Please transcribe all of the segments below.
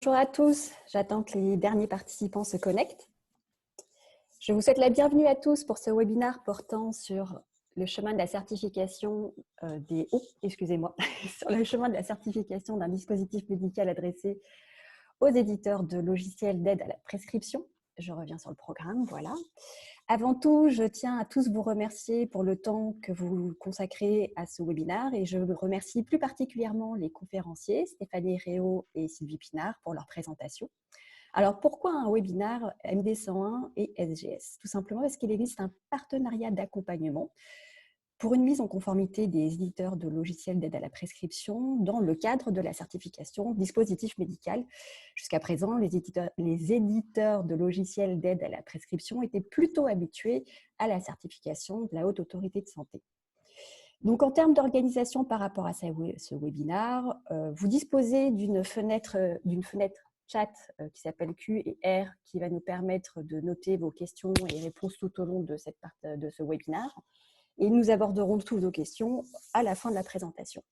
Bonjour à tous, j'attends que les derniers participants se connectent. Je vous souhaite la bienvenue à tous pour ce webinaire portant sur le chemin de la certification sur le chemin de la certification d'un dispositif médical adressé aux éditeurs de logiciels d'aide à la prescription. Je reviens sur le programme, voilà. Avant tout, je tiens à tous vous remercier pour le temps que vous consacrez à ce webinaire et je remercie plus particulièrement les conférenciers Stéphanie Réau et Sylvie Pinard pour leur présentation. Alors, pourquoi un webinaire MD101 et SGS? Tout simplement parce qu'il existe un partenariat d'accompagnement pour une mise en conformité des éditeurs de logiciels d'aide à la prescription dans le cadre de la certification dispositif médical. Jusqu'à présent, les éditeurs de logiciels d'aide à la prescription étaient plutôt habitués à la certification de la Haute Autorité de Santé. Donc, en termes d'organisation par rapport à ce webinaire, vous disposez d'une fenêtre chat qui s'appelle Q et R qui va nous permettre de noter vos questions et réponses tout au long de ce webinaire. Et nous aborderons toutes vos questions à la fin de la présentation.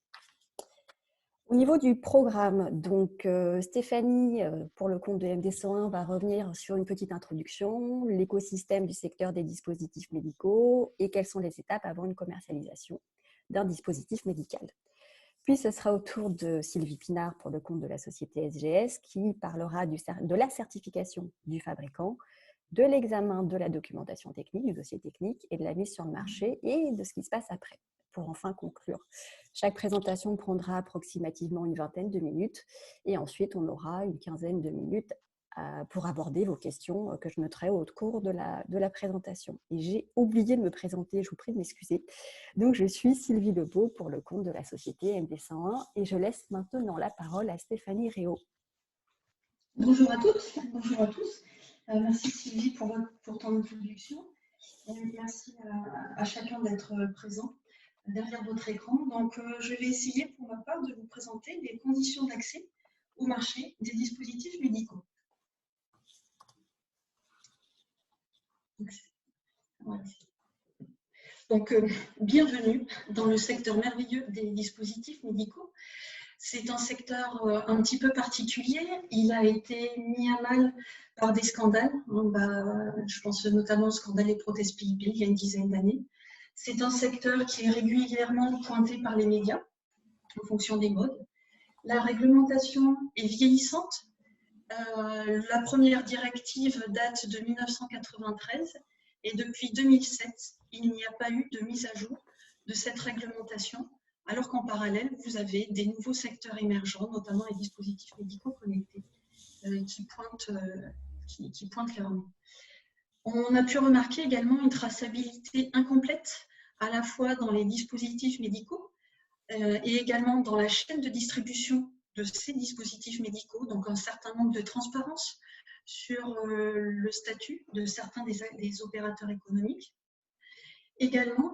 Au niveau du programme, donc Stéphanie, pour le compte de MD101, va revenir sur une petite introduction, l'écosystème du secteur des dispositifs médicaux et quelles sont les étapes avant une commercialisation d'un dispositif médical. Puis ce sera au tour de Sylvie Pinard pour le compte de la société SGS qui parlera de la certification du fabricant, de l'examen de la documentation technique, du dossier technique et de la mise sur le marché et de ce qui se passe après, pour enfin conclure. Chaque présentation prendra approximativement une vingtaine de minutes et ensuite on aura une quinzaine de minutes pour aborder vos questions que je noterai au cours de la présentation. Et j'ai oublié de me présenter, je vous prie de m'excuser. Donc je suis Sylvie Lebeau pour le compte de la société MD101 et je laisse maintenant la parole à Stéphanie Réau. Bonjour à toutes, bonjour à tous. Merci Sylvie pour ton introduction. Et merci à chacun d'être présent derrière votre écran. Donc, je vais essayer pour ma part de vous présenter les conditions d'accès au marché des dispositifs médicaux. Donc, bienvenue dans le secteur merveilleux des dispositifs médicaux. C'est un secteur un petit peu particulier. Il a été mis à mal par des scandales. Je pense notamment au scandale des prothèses PIP il y a une dizaine d'années. C'est un secteur qui est régulièrement pointé par les médias en fonction des modes. La réglementation est vieillissante. La première directive date de 1993 et depuis 2007, il n'y a pas eu de mise à jour de cette réglementation, alors qu'en parallèle, vous avez des nouveaux secteurs émergents, notamment les dispositifs médicaux connectés, qui pointent clairement. On a pu remarquer également une traçabilité incomplète, à la fois dans les dispositifs médicaux et également dans la chaîne de distribution de ces dispositifs médicaux, donc un certain manque de transparence sur le statut de certains des opérateurs économiques. Également,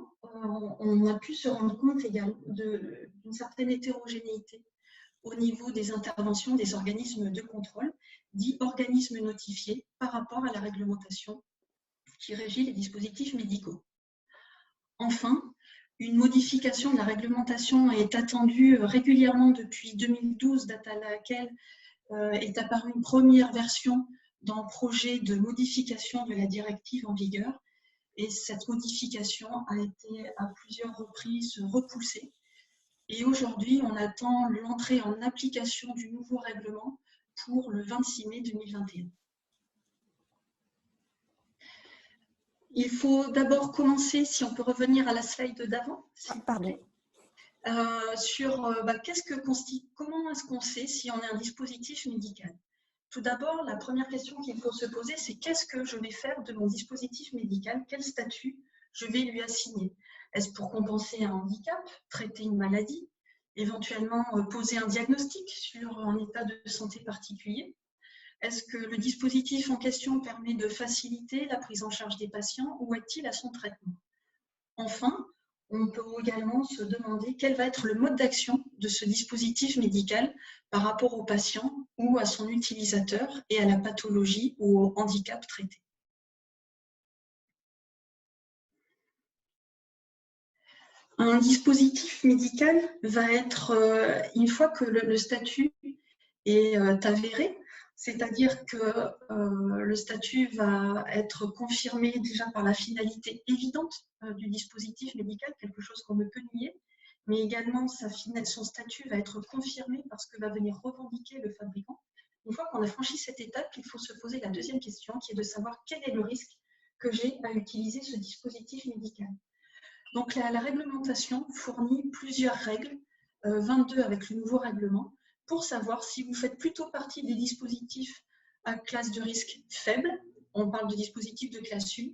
on a pu se rendre compte d'une certaine hétérogénéité au niveau des interventions des organismes de contrôle, dits organismes notifiés par rapport à la réglementation qui régit les dispositifs médicaux. Enfin, une modification de la réglementation est attendue régulièrement depuis 2012, date à laquelle est apparue une première version d'un projet de modification de la directive en vigueur. Et cette modification a été à plusieurs reprises repoussée. Et aujourd'hui, on attend l'entrée en application du nouveau règlement pour le 26 mai 2021. Il faut d'abord commencer, si on peut revenir à la slide d'avant, Pardon. Sur comment est-ce qu'on sait si on est un dispositif médical. Tout d'abord, la première question qu'il faut se poser, c'est qu'est-ce que je vais faire de mon dispositif médical? Quel statut je vais lui assigner? Est-ce pour compenser un handicap, traiter une maladie, éventuellement poser un diagnostic sur un état de santé particulier? Est-ce que le dispositif en question permet de faciliter la prise en charge des patients ou aide-t-il à son traitement? Enfin, on peut également se demander quel va être le mode d'action de ce dispositif médical par rapport au patient ou à son utilisateur et à la pathologie ou au handicap traité. Un dispositif médical va être, une fois que le statut est avéré, C'est-à-dire que le statut va être confirmé déjà par la finalité évidente du dispositif médical, quelque chose qu'on ne peut nier, mais également son statut va être confirmé par ce que va venir revendiquer le fabricant. Une fois qu'on a franchi cette étape, il faut se poser la deuxième question, qui est de savoir quel est le risque que j'ai à utiliser ce dispositif médical. Donc la réglementation fournit plusieurs règles, 22 avec le nouveau règlement, pour savoir si vous faites plutôt partie des dispositifs à classe de risque faible, on parle de dispositifs de classe 1,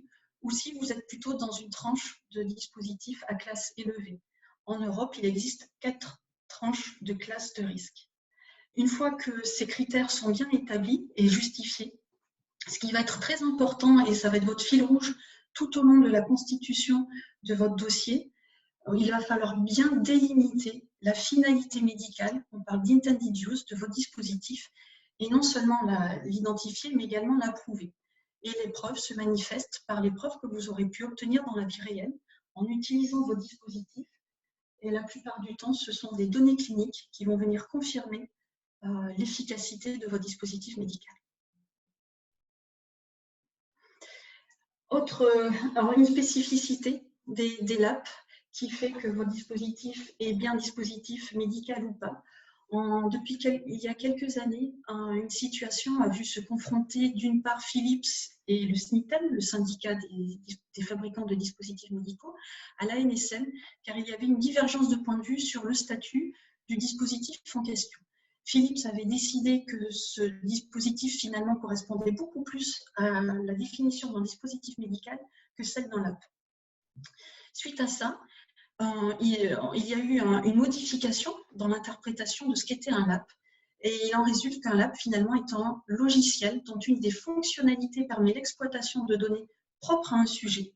ou si vous êtes plutôt dans une tranche de dispositifs à classe élevée. En Europe, il existe 4 tranches de classe de risque. Une fois que ces critères sont bien établis et justifiés, ce qui va être très important, et ça va être votre fil rouge tout au long de la constitution de votre dossier, il va falloir bien délimiter la finalité médicale, on parle d'intended use de votre dispositif, et non seulement l'identifier, mais également l'approuver. Et les preuves se manifestent par les preuves que vous aurez pu obtenir dans la vie réelle en utilisant vos dispositifs. Et la plupart du temps, ce sont des données cliniques qui vont venir confirmer l'efficacité de votre dispositif médical. Alors une spécificité des LAP qui fait que votre dispositif est bien dispositif médical ou pas. Il y a quelques années, une situation a vu se confronter d'une part Philips et le SNITEM, le syndicat des fabricants de dispositifs médicaux, à l'ANSM, car il y avait une divergence de point de vue sur le statut du dispositif en question. Philips avait décidé que ce dispositif finalement correspondait beaucoup plus à la définition d'un dispositif médical que celle d'un LAP. Suite à ça, il y a eu une modification dans l'interprétation de ce qu'était un LAP. Et il en résulte qu'un LAP, finalement, est un logiciel dont une des fonctionnalités permet l'exploitation de données propres à un sujet,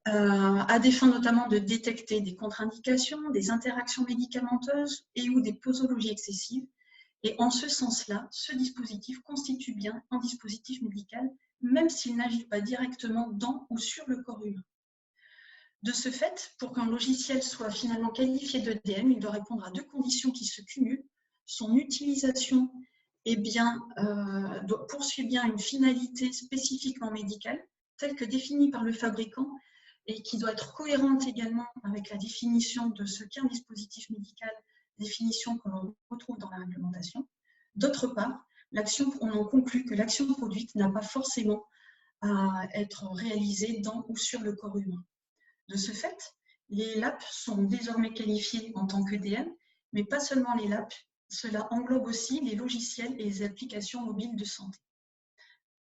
à des fins notamment de détecter des contre-indications, des interactions médicamenteuses et ou des posologies excessives. Et en ce sens-là, ce dispositif constitue bien un dispositif médical, même s'il n'agit pas directement dans ou sur le corps humain. De ce fait, pour qu'un logiciel soit finalement qualifié d'EDM, il doit répondre à 2 conditions qui se cumulent. Son utilisation poursuit bien une finalité spécifiquement médicale, telle que définie par le fabricant, et qui doit être cohérente également avec la définition de ce qu'est un dispositif médical, définition que l'on retrouve dans la réglementation. D'autre part, on en conclut que l'action produite n'a pas forcément à être réalisée dans ou sur le corps humain. De ce fait, les LAP sont désormais qualifiés en tant qu'EDM, mais pas seulement les LAP, cela englobe aussi les logiciels et les applications mobiles de santé.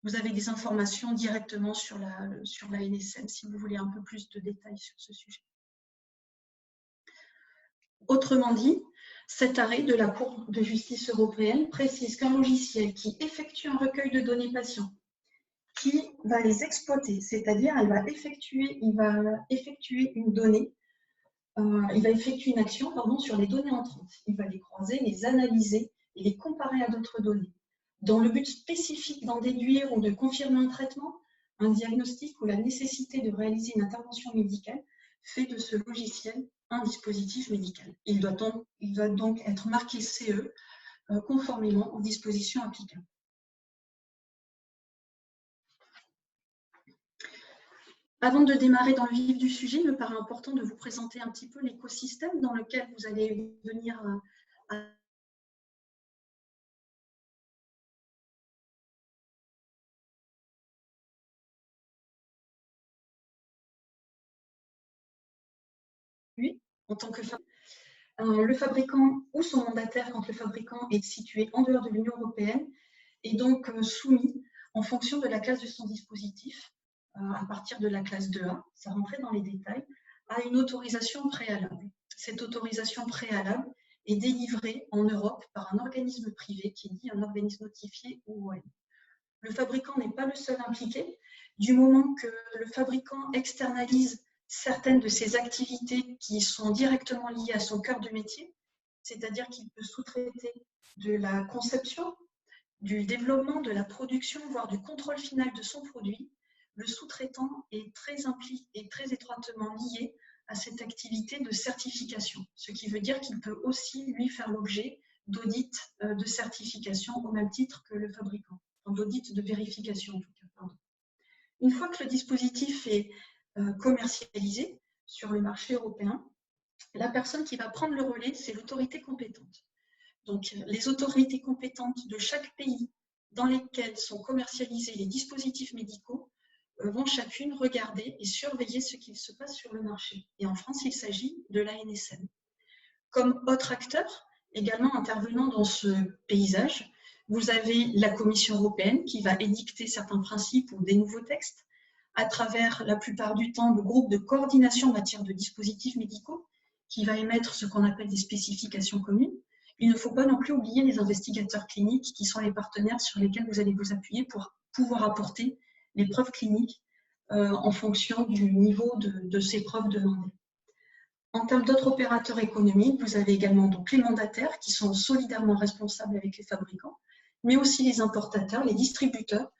Vous avez des informations directement sur la NSM si vous voulez un peu plus de détails sur ce sujet. Autrement dit, cet arrêt de la Cour de justice européenne précise qu'un logiciel qui effectue un recueil de données patients, qui va les exploiter, c'est-à-dire il va effectuer une donnée, il va effectuer une action sur les données entrantes. Il va les croiser, les analyser et les comparer à d'autres données. Dans le but spécifique d'en déduire ou de confirmer un traitement, un diagnostic ou la nécessité de réaliser une intervention médicale fait de ce logiciel un dispositif médical. Il doit donc être marqué CE conformément aux dispositions applicables. Avant de démarrer dans le vif du sujet, il me paraît important de vous présenter un petit peu l'écosystème dans lequel vous allez venir en tant que le fabricant ou son mandataire, quand le fabricant est situé en dehors de l'Union européenne, est donc soumis en fonction de la classe de son dispositif, à partir de la classe 2A, ça rentrait dans les détails, à une autorisation préalable. Cette autorisation préalable est délivrée en Europe par un organisme privé qui est dit un organisme notifié OOM. Le fabricant n'est pas le seul impliqué, du moment que le fabricant externalise certaines de ses activités qui sont directement liées à son cœur de métier, c'est-à-dire qu'il peut sous-traiter de la conception, du développement, de la production, voire du contrôle final de son produit. Le sous-traitant est très étroitement lié à cette activité de certification, ce qui veut dire qu'il peut aussi lui faire l'objet d'audit de certification au même titre que le fabricant, d'audit de vérification en tout cas. Pardon. Une fois que le dispositif est commercialisé sur le marché européen, la personne qui va prendre le relais, c'est l'autorité compétente. Donc, les autorités compétentes de chaque pays dans lesquels sont commercialisés les dispositifs médicaux vont chacune regarder et surveiller ce qu'il se passe sur le marché. Et en France, il s'agit de l'ANSM. Comme autre acteur, également intervenant dans ce paysage, vous avez la Commission européenne qui va édicter certains principes ou des nouveaux textes, à travers la plupart du temps le groupe de coordination en matière de dispositifs médicaux, qui va émettre ce qu'on appelle des spécifications communes. Il ne faut pas non plus oublier les investigateurs cliniques qui sont les partenaires sur lesquels vous allez vous appuyer pour pouvoir apporter les preuves cliniques en fonction du niveau de ces preuves demandées. En termes d'autres opérateurs économiques, vous avez également donc les mandataires qui sont solidairement responsables avec les fabricants, mais aussi les importateurs, les distributeurs.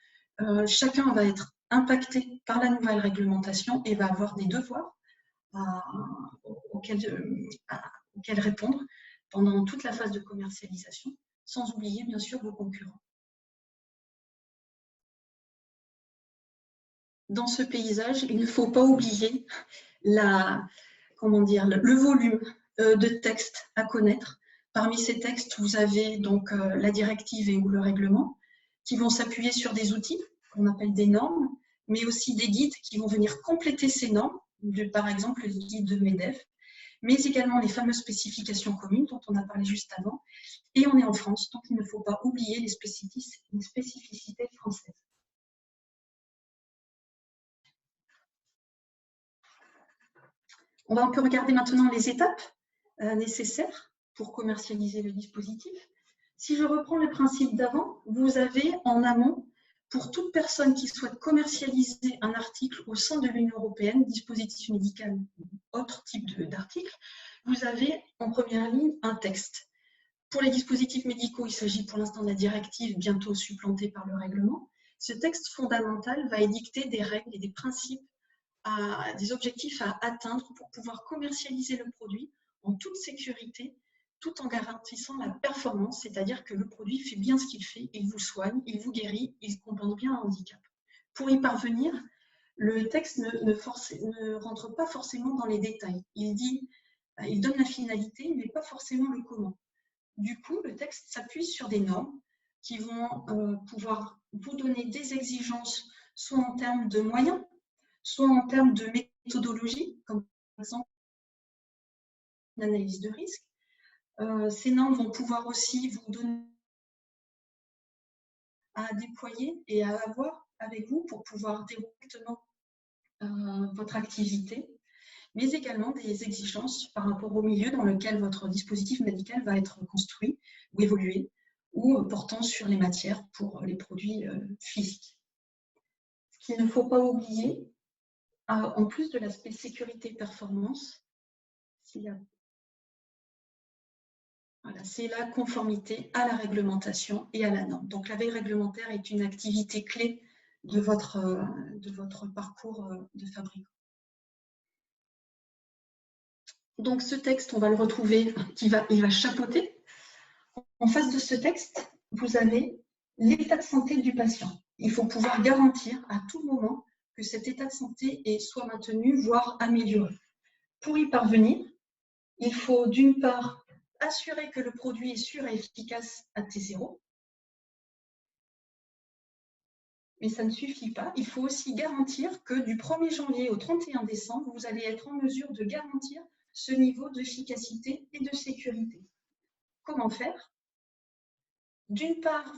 Chacun va être impacté par la nouvelle réglementation et va avoir des devoirs auxquels répondre pendant toute la phase de commercialisation, sans oublier bien sûr vos concurrents. Dans ce paysage, il ne faut pas oublier le volume de textes à connaître. Parmi ces textes, vous avez donc la directive et ou le règlement qui vont s'appuyer sur des outils qu'on appelle des normes, mais aussi des guides qui vont venir compléter ces normes, par exemple le guide de MEDEF, mais également les fameuses spécifications communes dont on a parlé juste avant. Et on est en France, donc il ne faut pas oublier les spécificités françaises. On va un peu regarder maintenant les étapes nécessaires pour commercialiser le dispositif. Si je reprends le principe d'avant, vous avez en amont, pour toute personne qui souhaite commercialiser un article au sein de l'Union européenne, dispositif médical ou autre type d'article, vous avez en première ligne un texte. Pour les dispositifs médicaux, il s'agit pour l'instant de la directive, bientôt supplantée par le règlement. Ce texte fondamental va édicter des règles et des principes, des objectifs à atteindre pour pouvoir commercialiser le produit en toute sécurité, tout en garantissant la performance, c'est-à-dire que le produit fait bien ce qu'il fait, il vous soigne, il vous guérit, il compense bien un handicap. Pour y parvenir, le texte ne rentre pas forcément dans les détails. Il donne la finalité, mais pas forcément le comment. Du coup, le texte s'appuie sur des normes qui vont pouvoir vous donner des exigences, soit en termes de moyens, soit en termes de méthodologie, comme par exemple l'analyse de risque. Ces normes vont pouvoir aussi vous donner à déployer et à avoir avec vous pour pouvoir dérouler correctement votre activité, mais également des exigences par rapport au milieu dans lequel votre dispositif médical va être construit ou évolué, ou portant sur les matières pour les produits physiques. Ce qu'il ne faut pas oublier, en plus de l'aspect sécurité et performance, c'est la conformité à la réglementation et à la norme. Donc la veille réglementaire est une activité clé de votre parcours de fabricant. Donc ce texte, on va le retrouver, il va chapeauter. En face de ce texte, vous avez l'état de santé du patient. Il faut pouvoir garantir à tout moment que cet état de santé soit maintenu, voire amélioré. Pour y parvenir, il faut d'une part assurer que le produit est sûr et efficace à T0. Mais ça ne suffit pas. Il faut aussi garantir que du 1er janvier au 31 décembre, vous allez être en mesure de garantir ce niveau d'efficacité et de sécurité. Comment faire? D'une part,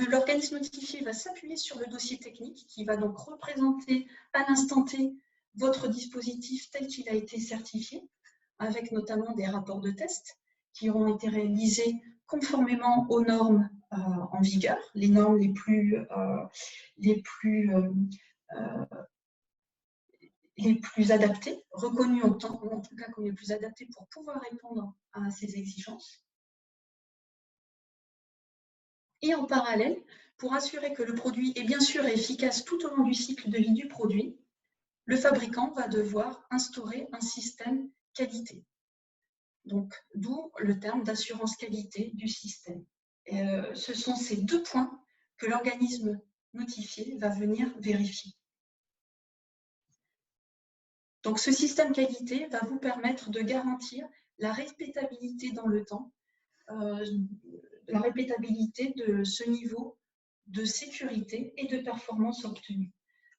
l'organisme notifié va s'appuyer sur le dossier technique qui va donc représenter à l'instant T votre dispositif tel qu'il a été certifié, avec notamment des rapports de test qui auront été réalisés conformément aux normes en vigueur, les normes les plus adaptées, reconnues en tout cas comme les plus adaptées pour pouvoir répondre à ces exigences. Et en parallèle, pour assurer que le produit est bien sûr et efficace tout au long du cycle de vie du produit, le fabricant va devoir instaurer un système qualité. Donc, d'où le terme d'assurance qualité du système. Et, ce sont ces 2 points que l'organisme notifié va venir vérifier. Donc, ce système qualité va vous permettre de garantir la répétabilité dans le temps, la répétabilité de ce niveau de sécurité et de performance obtenu.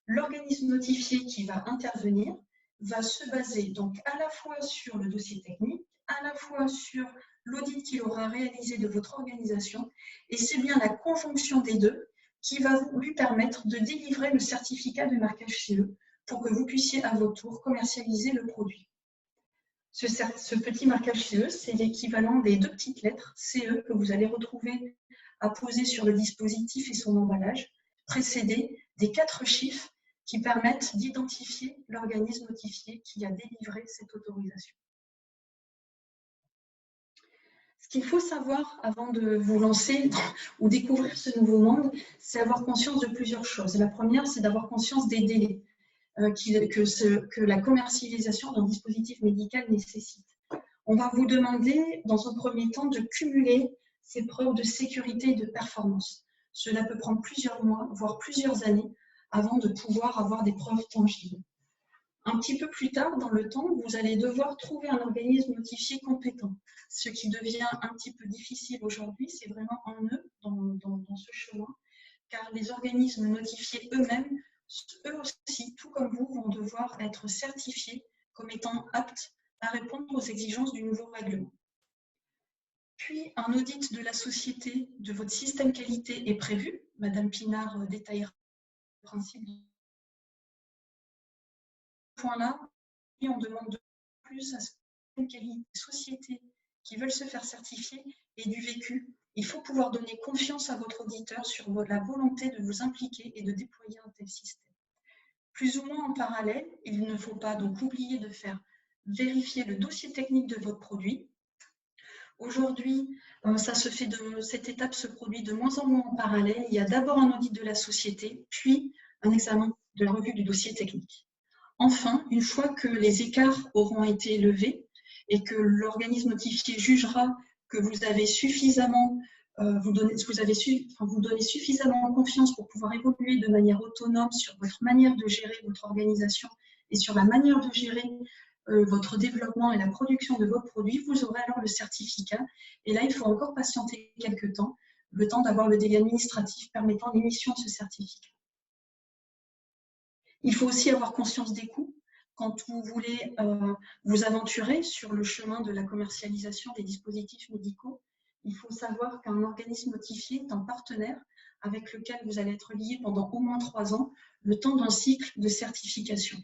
L'organisme notifié qui va intervenir va se baser donc à la fois sur le dossier technique, à la fois sur l'audit qu'il aura réalisé de votre organisation, et c'est bien la conjonction des deux qui va lui permettre de délivrer le certificat de marquage CE pour que vous puissiez à votre tour commercialiser le produit. Ce petit marquage CE, c'est l'équivalent des 2 petites lettres CE que vous allez retrouver apposées sur le dispositif et son emballage, précédées des 4 chiffres qui permettent d'identifier l'organisme notifié qui a délivré cette autorisation. Ce qu'il faut savoir avant de vous lancer ou découvrir ce nouveau monde, c'est avoir conscience de plusieurs choses. La première, c'est d'avoir conscience des délais que la commercialisation d'un dispositif médical nécessite. On va vous demander, dans un premier temps, de cumuler ces preuves de sécurité et de performance. Cela peut prendre plusieurs mois, voire plusieurs années, avant de pouvoir avoir des preuves tangibles. Un petit peu plus tard dans le temps, vous allez devoir trouver un organisme notifié compétent. Ce qui devient un petit peu difficile aujourd'hui, c'est vraiment en eux, dans ce chemin, car les organismes notifiés eux-mêmes, eux aussi, tout comme vous, vont devoir être certifiés comme étant aptes à répondre aux exigences du nouveau règlement. Puis, un audit de la société de votre système qualité est prévu. Madame Pinard détaillera le principe de ce point-là. Et on demande de plus à ce que les sociétés qui veulent se faire certifier aient du vécu. Il faut pouvoir donner confiance à votre auditeur sur la volonté de vous impliquer et de déployer un tel système. Plus ou moins en parallèle, il ne faut pas donc oublier de faire vérifier le dossier technique de votre produit. Aujourd'hui, cette étape se produit de moins en moins en parallèle. Il y a d'abord un audit de la société, puis un examen de la revue du dossier technique. Enfin, une fois que les écarts auront été levés et que l'organisme notifié jugera que vous avez suffisamment, vous donnez suffisamment confiance pour pouvoir évoluer de manière autonome sur votre manière de gérer votre organisation et sur la manière de gérer votre développement et la production de vos produits, vous aurez alors le certificat. Et là, il faut encore patienter quelques temps, le temps d'avoir le délai administratif permettant l'émission de ce certificat. Il faut aussi avoir conscience des coûts. Quand vous voulez vous aventurer sur le chemin de la commercialisation des dispositifs médicaux, il faut savoir qu'un organisme notifié est un partenaire avec lequel vous allez être lié pendant au moins 3 ans, le temps d'un cycle de certification.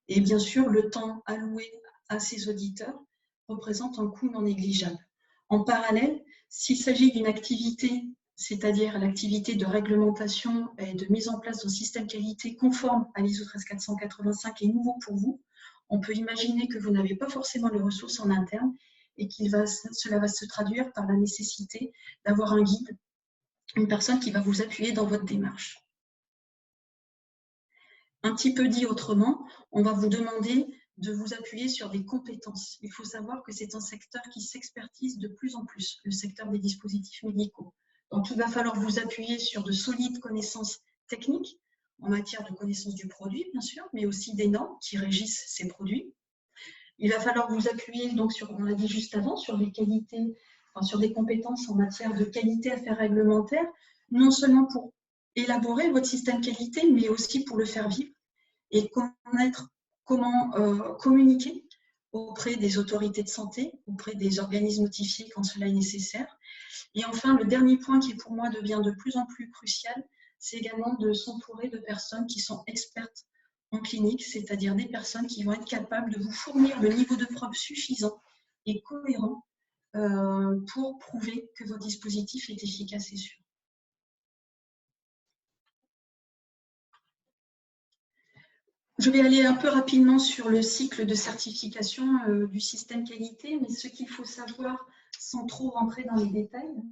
Et bien sûr, le temps alloué à ces auditeurs représente un coût non négligeable. En parallèle, s'il s'agit d'une activité, c'est-à-dire l'activité de réglementation et de mise en place d'un système qualité conforme à l'ISO 13485 et nouveau pour vous, on peut imaginer que vous n'avez pas forcément les ressources en interne et cela va se traduire par la nécessité d'avoir un guide, une personne qui va vous appuyer dans votre démarche. Un petit peu dit autrement, on va vous demander de vous appuyer sur des compétences. Il faut savoir que c'est un secteur qui s'expertise de plus en plus, le secteur des dispositifs médicaux. Donc, il va falloir vous appuyer sur de solides connaissances techniques en matière de connaissance du produit, bien sûr, mais aussi des normes qui régissent ces produits. Il va falloir vous appuyer, donc, on l'a dit juste avant, sur des qualités, sur des compétences en matière de qualité affaires réglementaires, non seulement pour élaborer votre système qualité, mais aussi pour le faire vivre et connaître comment communiquer auprès des autorités de santé, auprès des organismes notifiés quand cela est nécessaire. Et enfin, le dernier point qui pour moi devient de plus en plus crucial, c'est également de s'entourer de personnes qui sont expertes en clinique, c'est-à-dire des personnes qui vont être capables de vous fournir le niveau de preuve suffisant et cohérent pour prouver que votre dispositif est efficace et sûr. Je vais aller un peu rapidement sur le cycle de certification du système qualité, mais ce qu'il faut savoir, sans trop rentrer dans les détails,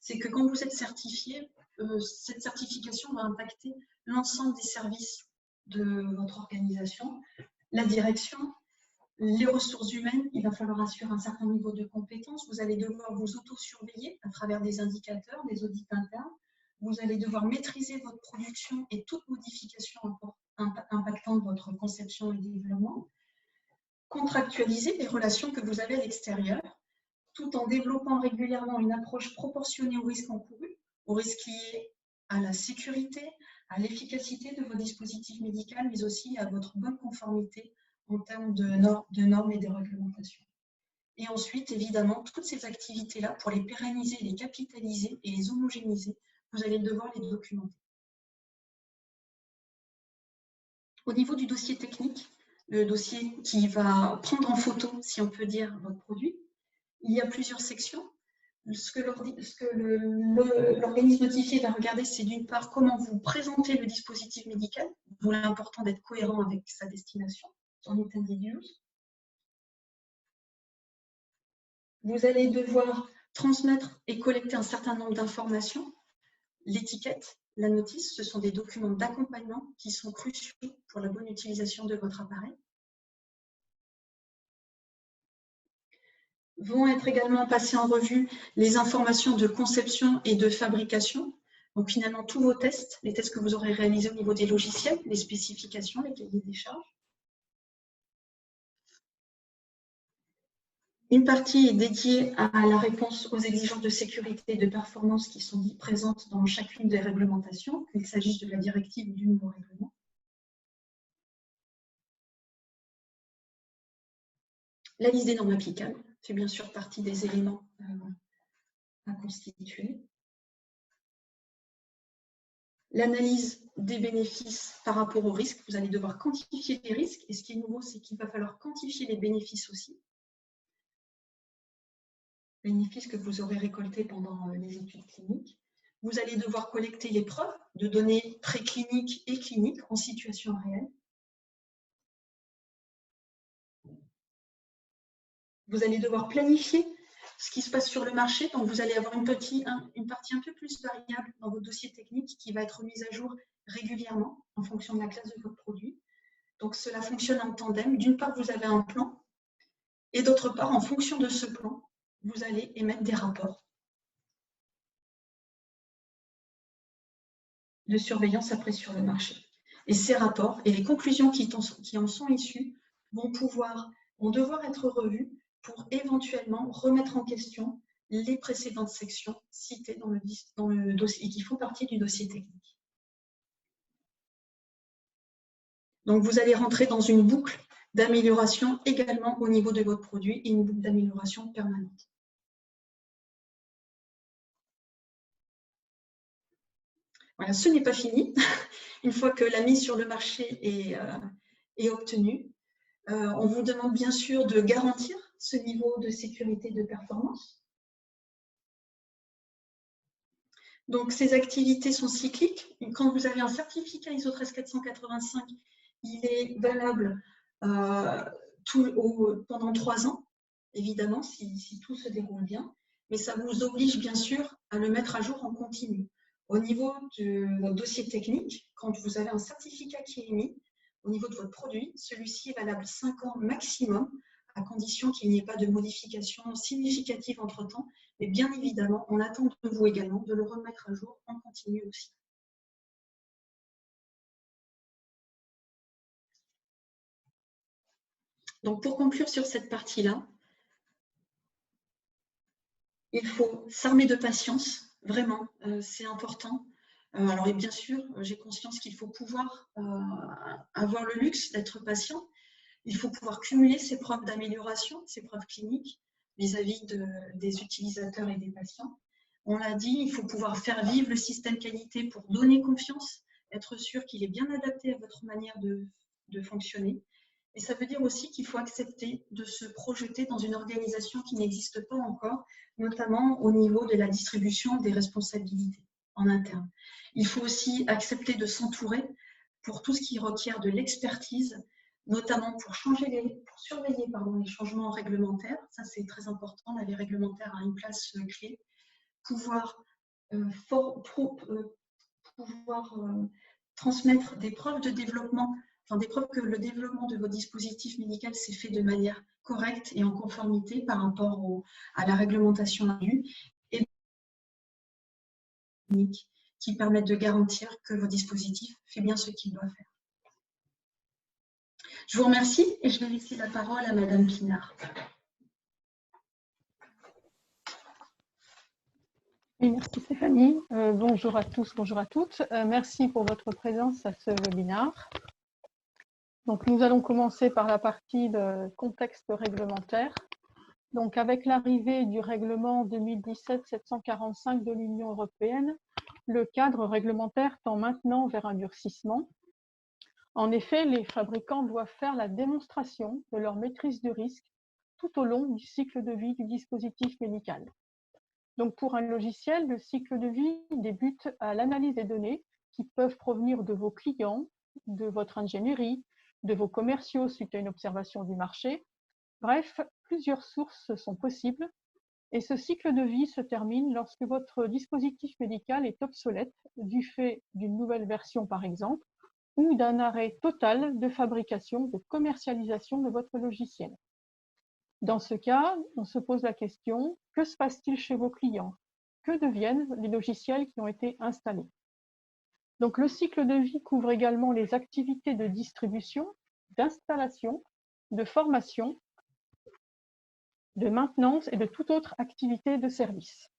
c'est que quand vous êtes certifié, cette certification va impacter l'ensemble des services de votre organisation, la direction, Les ressources humaines, il va falloir assurer un certain niveau de compétences. Vous allez devoir vous auto-surveiller à travers des indicateurs, des audits internes. Vous allez devoir maîtriser votre production et toute modification impactant votre conception et développement. Contractualiser les relations que vous avez à l'extérieur, tout en développant régulièrement une approche proportionnée aux risques encourus, aux risques liés à la sécurité, à l'efficacité de vos dispositifs médicaux, mais aussi à votre bonne conformité en termes de normes et de réglementations. Et ensuite, évidemment, toutes ces activités-là, pour les pérenniser, les capitaliser et les homogénéiser, vous allez devoir les documenter. Au niveau du dossier technique, le dossier qui va prendre en photo, si on peut dire, votre produit, il y a plusieurs sections. Ce que l'organisme notifié va regarder, c'est d'une part comment vous présentez le dispositif médical, d'où l'important d'être cohérent avec sa destination, son intended use. Vous allez devoir transmettre et collecter un certain nombre d'informations. L'étiquette, la notice, ce sont des documents d'accompagnement qui sont cruciaux pour la bonne utilisation de votre appareil. Vont être également passées en revue les informations de conception et de fabrication. Donc finalement, tous vos tests, les tests que vous aurez réalisés au niveau des logiciels, les spécifications, les cahiers des charges. Une partie est dédiée à la réponse aux exigences de sécurité et de performance qui sont présentes dans chacune des réglementations, qu'il s'agisse de la directive ou du nouveau règlement. La liste des normes applicables fait bien sûr partie des éléments à constituer. L'analyse des bénéfices par rapport aux risques. Vous allez devoir quantifier les risques. Et ce qui est nouveau, c'est qu'il va falloir quantifier les bénéfices aussi. Bénéfices que vous aurez récoltés pendant les études cliniques. Vous allez devoir collecter les preuves de données précliniques et cliniques en situation réelle. Vous allez devoir planifier ce qui se passe sur le marché. Donc, vous allez avoir une partie un peu plus variable dans votre dossier technique qui va être mise à jour régulièrement en fonction de la classe de votre produit. Donc, cela fonctionne en tandem. D'une part, vous avez un plan et d'autre part, en fonction de ce plan, vous allez émettre des rapports de surveillance après sur le marché. Et ces rapports et les conclusions qui en sont issues vont devoir être revus pour éventuellement remettre en question les précédentes sections citées dans le dossier et qui font partie du dossier technique. Donc, vous allez rentrer dans une boucle d'amélioration également au niveau de votre produit et une boucle d'amélioration permanente. Voilà, ce n'est pas fini. Une fois que la mise sur le marché est obtenue, on vous demande bien sûr de garantir ce niveau de sécurité et de performance. Donc, ces activités sont cycliques. Quand vous avez un certificat ISO 13485, il est valable pendant 3 ans, évidemment, si tout se déroule bien. Mais ça vous oblige bien sûr à le mettre à jour en continu. Au niveau de votre dossier technique, quand vous avez un certificat qui est émis, au niveau de votre produit, celui-ci est valable 5 ans maximum, à condition qu'il n'y ait pas de modification significative entre-temps. Mais bien évidemment, on attend de vous également de le remettre à jour en continu aussi. Donc, pour conclure sur cette partie-là, il faut s'armer de patience, vraiment, c'est important. Alors, et bien sûr, j'ai conscience qu'il faut pouvoir avoir le luxe d'être patient. Il faut pouvoir cumuler ces preuves d'amélioration, ces preuves cliniques vis-à-vis des utilisateurs et des patients. On l'a dit, il faut pouvoir faire vivre le système qualité pour donner confiance, être sûr qu'il est bien adapté à votre manière de fonctionner. Et ça veut dire aussi qu'il faut accepter de se projeter dans une organisation qui n'existe pas encore, notamment au niveau de la distribution des responsabilités en interne. Il faut aussi accepter de s'entourer pour tout ce qui requiert de l'expertise, notamment pour surveiller les changements réglementaires. Ça, c'est très important. Les réglementaires a une place clé. Pouvoir transmettre des preuves de développement des preuves que le développement de votre dispositif médical s'est fait de manière correcte et en conformité par rapport à la réglementation indue et qui permettent de garantir que votre dispositif fait bien ce qu'il doit faire. Je vous remercie et je vais laisser la parole à Madame Pinard. Oui, merci Stéphanie. Bonjour à tous, bonjour à toutes. Merci pour votre présence à ce webinaire. Donc, nous allons commencer par la partie de contexte réglementaire. Donc, avec l'arrivée du règlement 2017-745 de l'Union européenne, le cadre réglementaire tend maintenant vers un durcissement. En effet, les fabricants doivent faire la démonstration de leur maîtrise de risque tout au long du cycle de vie du dispositif médical. Donc, pour un logiciel, le cycle de vie débute à l'analyse des données qui peuvent provenir de vos clients, de votre ingénierie, de vos commerciaux suite à une observation du marché. Bref, plusieurs sources sont possibles et ce cycle de vie se termine lorsque votre dispositif médical est obsolète du fait d'une nouvelle version par exemple ou d'un arrêt total de fabrication, de commercialisation de votre logiciel. Dans ce cas, on se pose la question, que se passe-t-il chez vos clients? Que deviennent les logiciels qui ont été installés? Donc, le cycle de vie couvre également les activités de distribution, d'installation, de formation, de maintenance et de toute autre activité de service.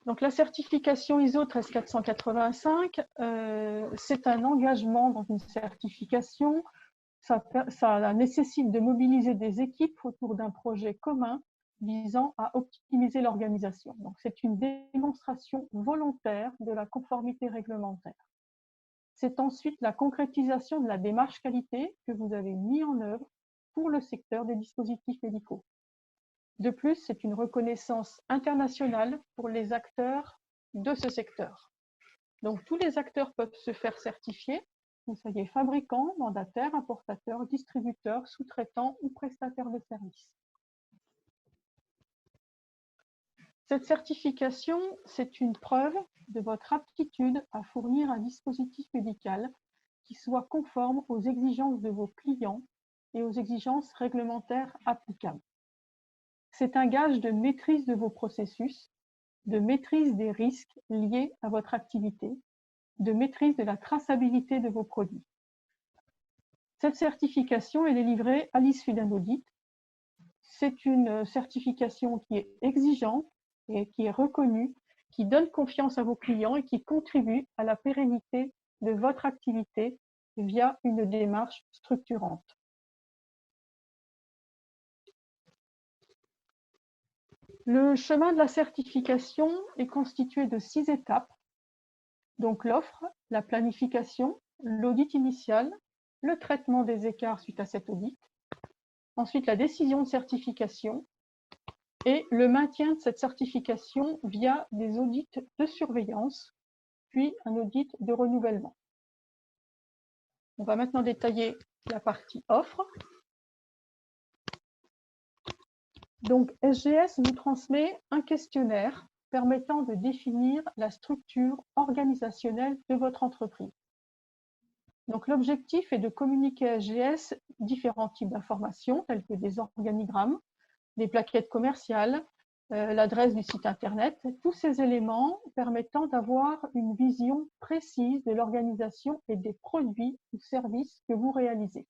Donc, la certification ISO 13485, c'est un engagement dans une certification. Ça nécessite de mobiliser des équipes autour d'un projet commun visant à optimiser l'organisation. Donc, c'est une démonstration volontaire de la conformité réglementaire. C'est ensuite la concrétisation de la démarche qualité que vous avez mis en œuvre pour le secteur des dispositifs médicaux. De plus, c'est une reconnaissance internationale pour les acteurs de ce secteur. Donc, tous les acteurs peuvent se faire certifier, que vous soyez fabricant, mandataire, importateur, distributeur, sous-traitant ou prestataire de services. Cette certification, c'est une preuve de votre aptitude à fournir un dispositif médical qui soit conforme aux exigences de vos clients et aux exigences réglementaires applicables. C'est un gage de maîtrise de vos processus, de maîtrise des risques liés à votre activité, de maîtrise de la traçabilité de vos produits. Cette certification, elle est livrée à l'issue d'un audit. C'est une certification qui est exigeante et qui est reconnue, qui donne confiance à vos clients et qui contribue à la pérennité de votre activité via une démarche structurante. Le chemin de la certification est constitué de 6 étapes. Donc l'offre, la planification, l'audit initial, le traitement des écarts suite à cet audit, ensuite la décision de certification et le maintien de cette certification via des audits de surveillance, puis un audit de renouvellement. On va maintenant détailler la partie offre. Donc SGS vous transmet un questionnaire permettant de définir la structure organisationnelle de votre entreprise. Donc, l'objectif est de communiquer à SGS différents types d'informations, telles que des organigrammes, des plaquettes commerciales, l'adresse du site Internet, tous ces éléments permettant d'avoir une vision précise de l'organisation et des produits ou services que vous réalisez.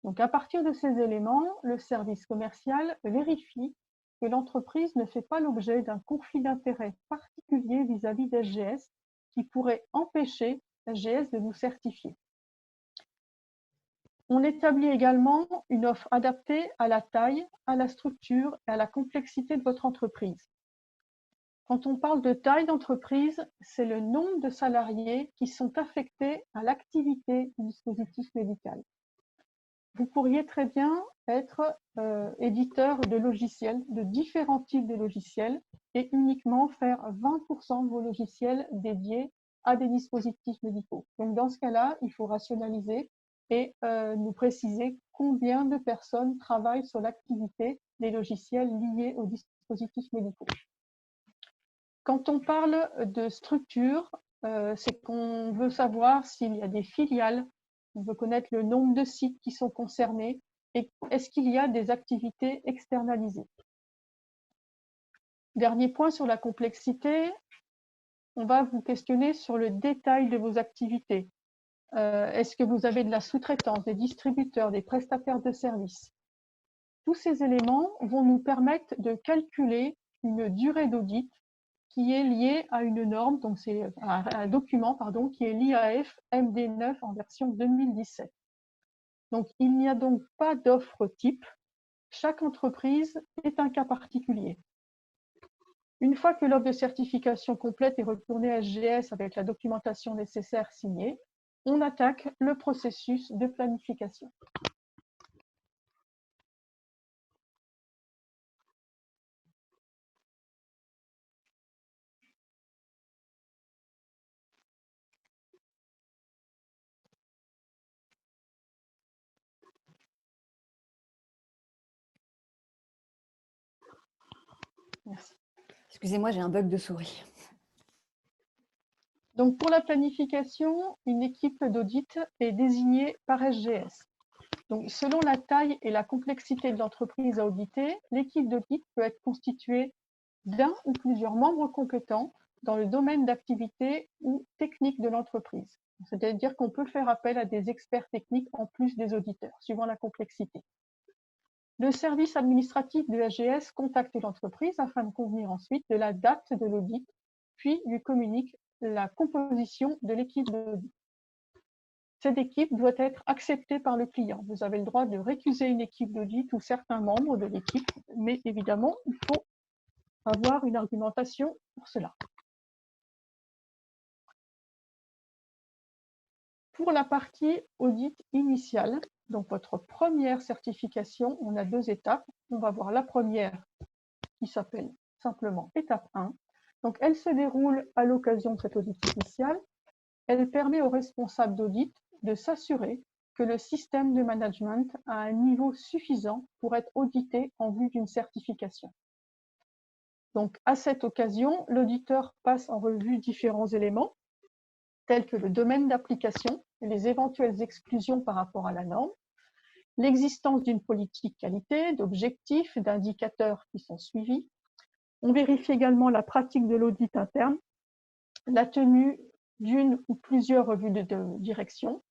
Donc, à partir de ces éléments, le service commercial vérifie que l'entreprise ne fait pas l'objet d'un conflit d'intérêts particulier vis-à-vis d'SGS qui pourrait empêcher SGS de vous certifier. On établit également une offre adaptée à la taille, à la structure et à la complexité de votre entreprise. Quand on parle de taille d'entreprise, c'est le nombre de salariés qui sont affectés à l'activité du dispositif médical. Vous pourriez très bien être éditeur de logiciels, de différents types de logiciels, et uniquement faire 20% de vos logiciels dédiés à des dispositifs médicaux. Donc dans ce cas-là, il faut rationaliser et nous préciser combien de personnes travaillent sur l'activité des logiciels liés aux dispositifs médicaux. Quand on parle de structure, c'est qu'on veut savoir s'il y a des filiales, on veut connaître le nombre de sites qui sont concernés et est-ce qu'il y a des activités externalisées. Dernier point sur la complexité, on va vous questionner sur le détail de vos activités. Est-ce que vous avez de la sous-traitance, des distributeurs, des prestataires de services? Tous ces éléments vont nous permettre de calculer une durée d'audit qui est liée à une norme, donc c'est un document pardon, qui est l'IAF MD9 en version 2017. Donc il n'y a donc pas d'offre type, chaque entreprise est un cas particulier. Une fois que l'offre de certification complète est retournée à SGS avec la documentation nécessaire signée, on attaque le processus de planification. Merci. Excusez-moi, j'ai un bug de souris. Donc, pour la planification, une équipe d'audit est désignée par SGS. Donc, selon la taille et la complexité de l'entreprise à auditer, l'équipe d'audit peut être constituée d'un ou plusieurs membres compétents dans le domaine d'activité ou technique de l'entreprise. C'est-à-dire qu'on peut faire appel à des experts techniques en plus des auditeurs, suivant la complexité. Le service administratif de SGS contacte l'entreprise afin de convenir ensuite de la date de l'audit, puis lui communique la composition de l'équipe d'audit. Cette équipe doit être acceptée par le client. Vous avez le droit de récuser une équipe d'audit ou certains membres de l'équipe, mais évidemment, il faut avoir une argumentation pour cela. Pour la partie audit initiale, donc votre première certification, on a deux étapes. On va voir la première qui s'appelle simplement étape 1. Donc, elle se déroule à l'occasion de cet audit initial. Elle permet aux responsables d'audit de s'assurer que le système de management a un niveau suffisant pour être audité en vue d'une certification. Donc, à cette occasion, l'auditeur passe en revue différents éléments, tels que le domaine d'application et les éventuelles exclusions par rapport à la norme, l'existence d'une politique qualité, d'objectifs, d'indicateurs qui sont suivis. On vérifie également la pratique de l'audit interne, la tenue d'une ou plusieurs revues de direction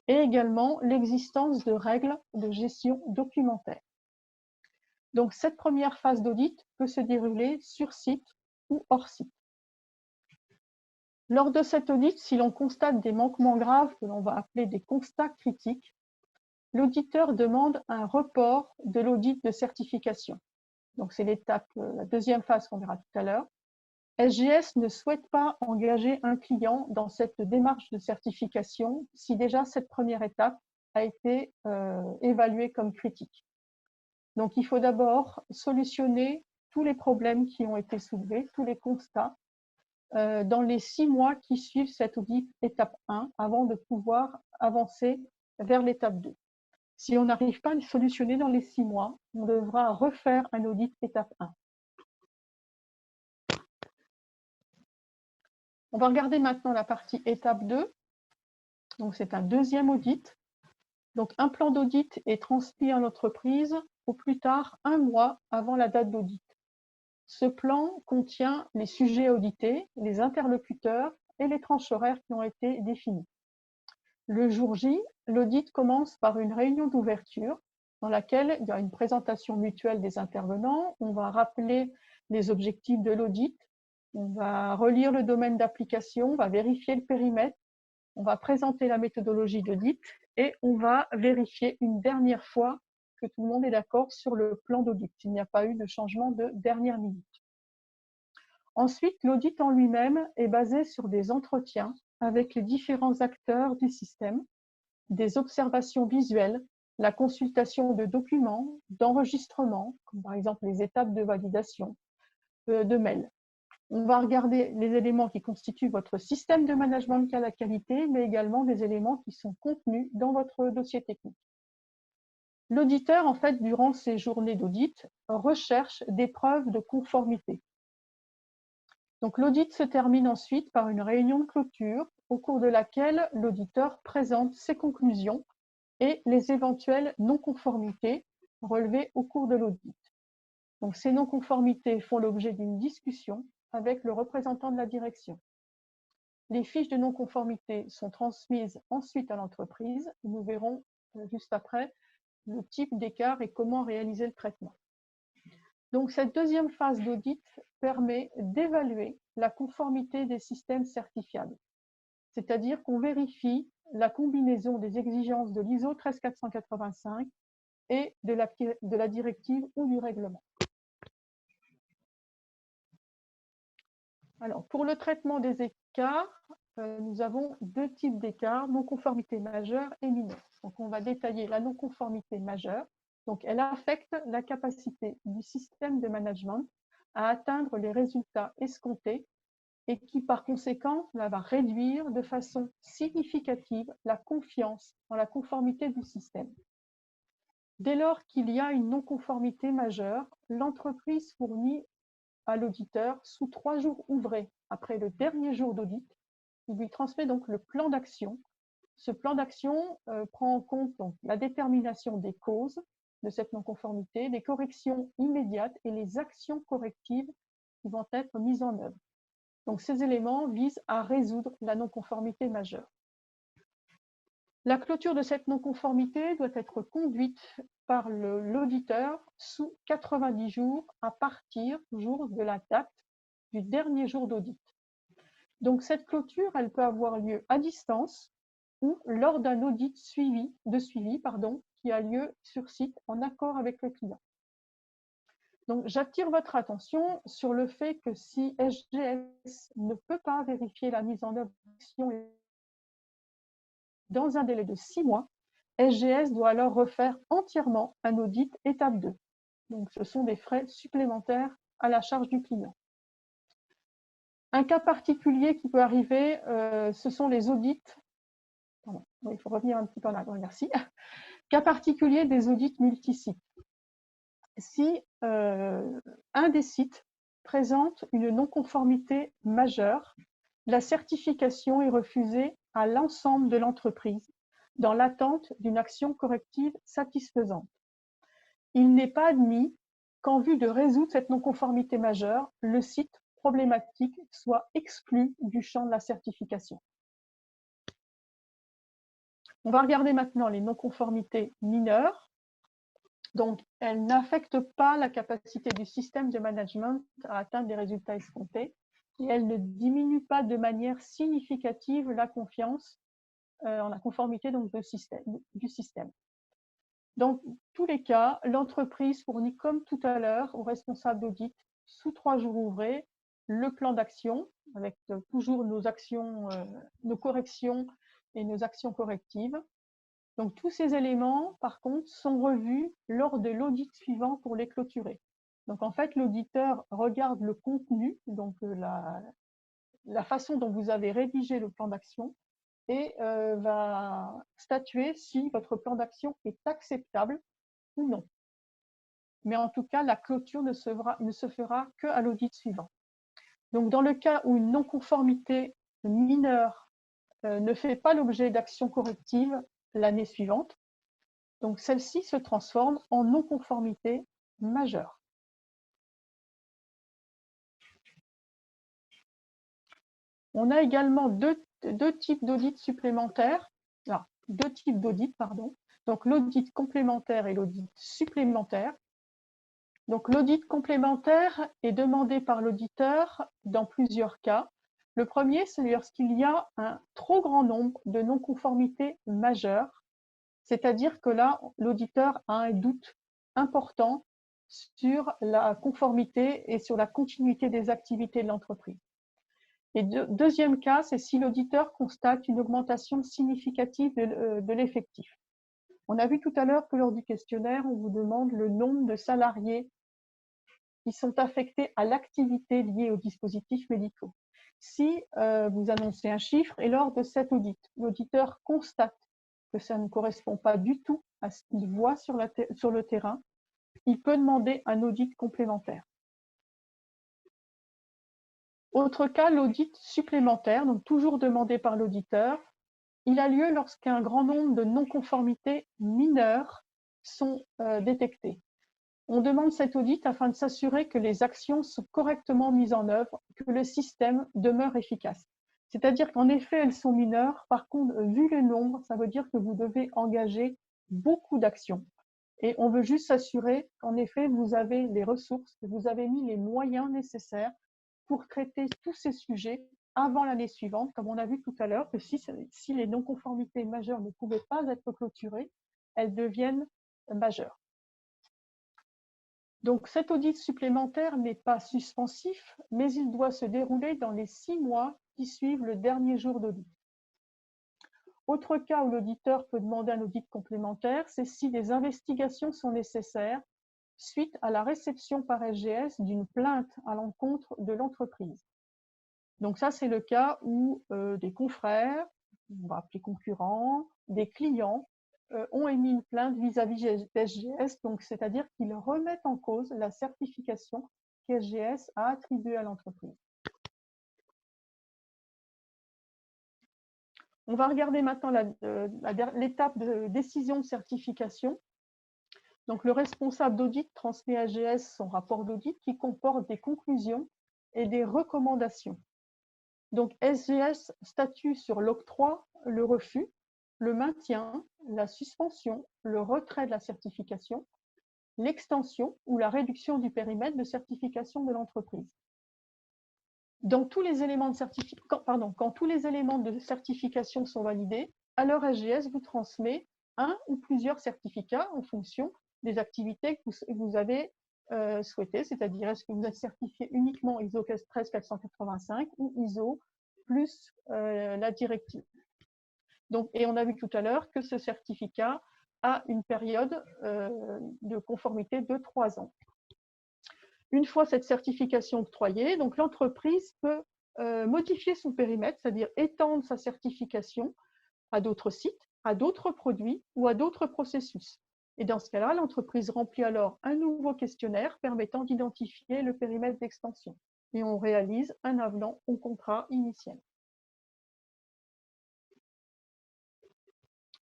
et également l'existence de règles de gestion documentaire. Donc, cette première phase d'audit peut se dérouler sur site ou hors site. Lors de cet audit, si l'on constate des manquements graves que l'on va appeler des constats critiques, l'auditeur demande un report de l'audit de certification. Donc, c'est l'étape, la deuxième phase qu'on verra tout à l'heure. SGS ne souhaite pas engager un client dans cette démarche de certification si déjà cette première étape a été évaluée comme critique. Donc, il faut d'abord solutionner tous les problèmes qui ont été soulevés, tous les constats, dans les 6 mois qui suivent cet audit étape 1 avant de pouvoir avancer vers l'étape 2. Si on n'arrive pas à le solutionner dans les 6 mois, on devra refaire un audit étape 1. On va regarder maintenant la partie étape 2. Donc, c'est un deuxième audit. Donc, un plan d'audit est transmis à l'entreprise au plus tard 1 mois avant la date d'audit. Ce plan contient les sujets audités, les interlocuteurs et les tranches horaires qui ont été définies. Le jour J, l'audit commence par une réunion d'ouverture dans laquelle il y a une présentation mutuelle des intervenants. On va rappeler les objectifs de l'audit. On va relire le domaine d'application, on va vérifier le périmètre, on va présenter la méthodologie d'audit et on va vérifier une dernière fois que tout le monde est d'accord sur le plan d'audit. Il n'y a pas eu de changement de dernière minute. Ensuite, l'audit en lui-même est basé sur des entretiens avec les différents acteurs du système, des observations visuelles, la consultation de documents, d'enregistrements, comme par exemple les étapes de validation, de mails. On va regarder les éléments qui constituent votre système de management à la qualité, mais également des éléments qui sont contenus dans votre dossier technique. L'auditeur, en fait, durant ces journées d'audit, recherche des preuves de conformité. Donc l'audit se termine ensuite par une réunion de clôture au cours de laquelle l'auditeur présente ses conclusions et les éventuelles non-conformités relevées au cours de l'audit. Donc ces non-conformités font l'objet d'une discussion avec le représentant de la direction. Les fiches de non-conformité sont transmises ensuite à l'entreprise. Nous verrons juste après le type d'écart et comment réaliser le traitement. Donc cette deuxième phase d'audit permet d'évaluer la conformité des systèmes certifiables. C'est-à-dire qu'on vérifie la combinaison des exigences de l'ISO 13485 et de la directive ou du règlement. Alors, pour le traitement des écarts, nous avons deux types d'écarts, non-conformité majeure et mineure. Donc, on va détailler la non-conformité majeure. Donc, elle affecte la capacité du système de management à atteindre les résultats escomptés et qui, par conséquent, va réduire de façon significative la confiance en la conformité du système. Dès lors qu'il y a une non-conformité majeure, l'entreprise fournit à l'auditeur sous 3 jours ouvrés après le dernier jour d'audit. Il lui transmet donc le plan d'action. Ce plan d'action prend en compte donc, la détermination des causes de cette non-conformité, les corrections immédiates et les actions correctives qui vont être mises en œuvre. Donc ces éléments visent à résoudre la non-conformité majeure. La clôture de cette non-conformité doit être conduite par l'auditeur sous 90 jours à partir toujours de la date du dernier jour d'audit. Donc cette clôture, elle peut avoir lieu à distance ou lors d'un audit de suivi qui a lieu sur site en accord avec le client. Donc j'attire votre attention sur le fait que si SGS ne peut pas vérifier la mise en œuvre d'action dans un délai de 6 mois, SGS doit alors refaire entièrement un audit étape 2. Donc, ce sont des frais supplémentaires à la charge du client. Un cas particulier qui peut arriver, ce sont les audits. Pardon, il faut revenir un petit peu en avant, merci. Cas particulier des audits multisites. Si un des sites présente une non-conformité majeure, la certification est refusée à l'ensemble de l'entreprise dans l'attente d'une action corrective satisfaisante. Il n'est pas admis qu'en vue de résoudre cette non-conformité majeure, le site problématique soit exclu du champ de la certification. On va regarder maintenant les non-conformités mineures. Donc, elles n'affectent pas la capacité du système de management à atteindre les résultats escomptés et elles ne diminuent pas de manière significative la confiance en la conformité donc, du système. Dans tous les cas, l'entreprise fournit, comme tout à l'heure, au responsable d'audit, sous 3 jours ouvrés, le plan d'action, avec toujours nos actions, nos corrections et nos actions correctives. Donc, tous ces éléments, par contre, sont revus lors de l'audit suivant pour les clôturer. Donc, en fait, l'auditeur regarde le contenu, donc la façon dont vous avez rédigé le plan d'action, et va statuer si votre plan d'action est acceptable ou non. Mais en tout cas, la clôture ne se fera qu'à l'audit suivant. Donc, dans le cas où une non-conformité mineure ne fait pas l'objet d'actions correctives l'année suivante, donc celle-ci se transforme en non-conformité majeure. On a également deux types d'audits supplémentaires, deux types d'audits, pardon. Donc l'audit complémentaire et l'audit supplémentaire. Donc l'audit complémentaire est demandé par l'auditeur dans plusieurs cas. Le premier, c'est lorsqu'il y a un trop grand nombre de non-conformités majeures, c'est-à-dire que là, l'auditeur a un doute important sur la conformité et sur la continuité des activités de l'entreprise. Et deuxième cas, c'est si l'auditeur constate une augmentation significative de l'effectif. On a vu tout à l'heure que lors du questionnaire, on vous demande le nombre de salariés qui sont affectés à l'activité liée aux dispositifs médicaux. Si vous annoncez un chiffre et lors de cet audit, l'auditeur constate que ça ne correspond pas du tout à ce qu'il voit sur le terrain, il peut demander un audit complémentaire. Autre cas, l'audit supplémentaire, donc toujours demandé par l'auditeur. Il a lieu lorsqu'un grand nombre de non-conformités mineures sont détectées. On demande cet audit afin de s'assurer que les actions sont correctement mises en œuvre, que le système demeure efficace. C'est-à-dire qu'en effet, elles sont mineures. Par contre, vu le nombre, ça veut dire que vous devez engager beaucoup d'actions. Et on veut juste s'assurer qu'en effet, vous avez les ressources, que vous avez mis les moyens nécessaires pour traiter tous ces sujets avant l'année suivante, comme on a vu tout à l'heure, que si les non-conformités majeures ne pouvaient pas être clôturées, elles deviennent majeures. Donc cet audit supplémentaire n'est pas suspensif, mais il doit se dérouler dans les 6 mois qui suivent le dernier jour d'audit. Autre cas où l'auditeur peut demander un audit complémentaire, c'est si des investigations sont nécessaires suite à la réception par SGS d'une plainte à l'encontre de l'entreprise. Donc ça, c'est le cas où des confrères, on va appeler concurrents, des clients ont émis une plainte vis-à-vis d'SGS, donc c'est-à-dire qu'ils remettent en cause la certification qu'SGS a attribuée à l'entreprise. On va regarder maintenant l'étape de décision de certification. Donc le responsable d'audit transmet à SGS son rapport d'audit qui comporte des conclusions et des recommandations. Donc SGS statue sur l'octroi, le refus, le maintien, la suspension, le retrait de la certification, l'extension ou la réduction du périmètre de certification de l'entreprise. Quand tous les éléments de certification sont validés, alors SGS vous transmet un ou plusieurs certificats en fonction des activités que vous avez souhaitées, c'est-à-dire est-ce que vous êtes certifié uniquement ISO 13485 ou ISO plus la directive. Donc, et on a vu tout à l'heure que ce certificat a une période de conformité de 3 ans. Une fois cette certification octroyée, donc l'entreprise peut modifier son périmètre, c'est-à-dire étendre sa certification à d'autres sites, à d'autres produits ou à d'autres processus. Et dans ce cas-là, l'entreprise remplit alors un nouveau questionnaire permettant d'identifier le périmètre d'extension. Et on réalise un avenant au contrat initial.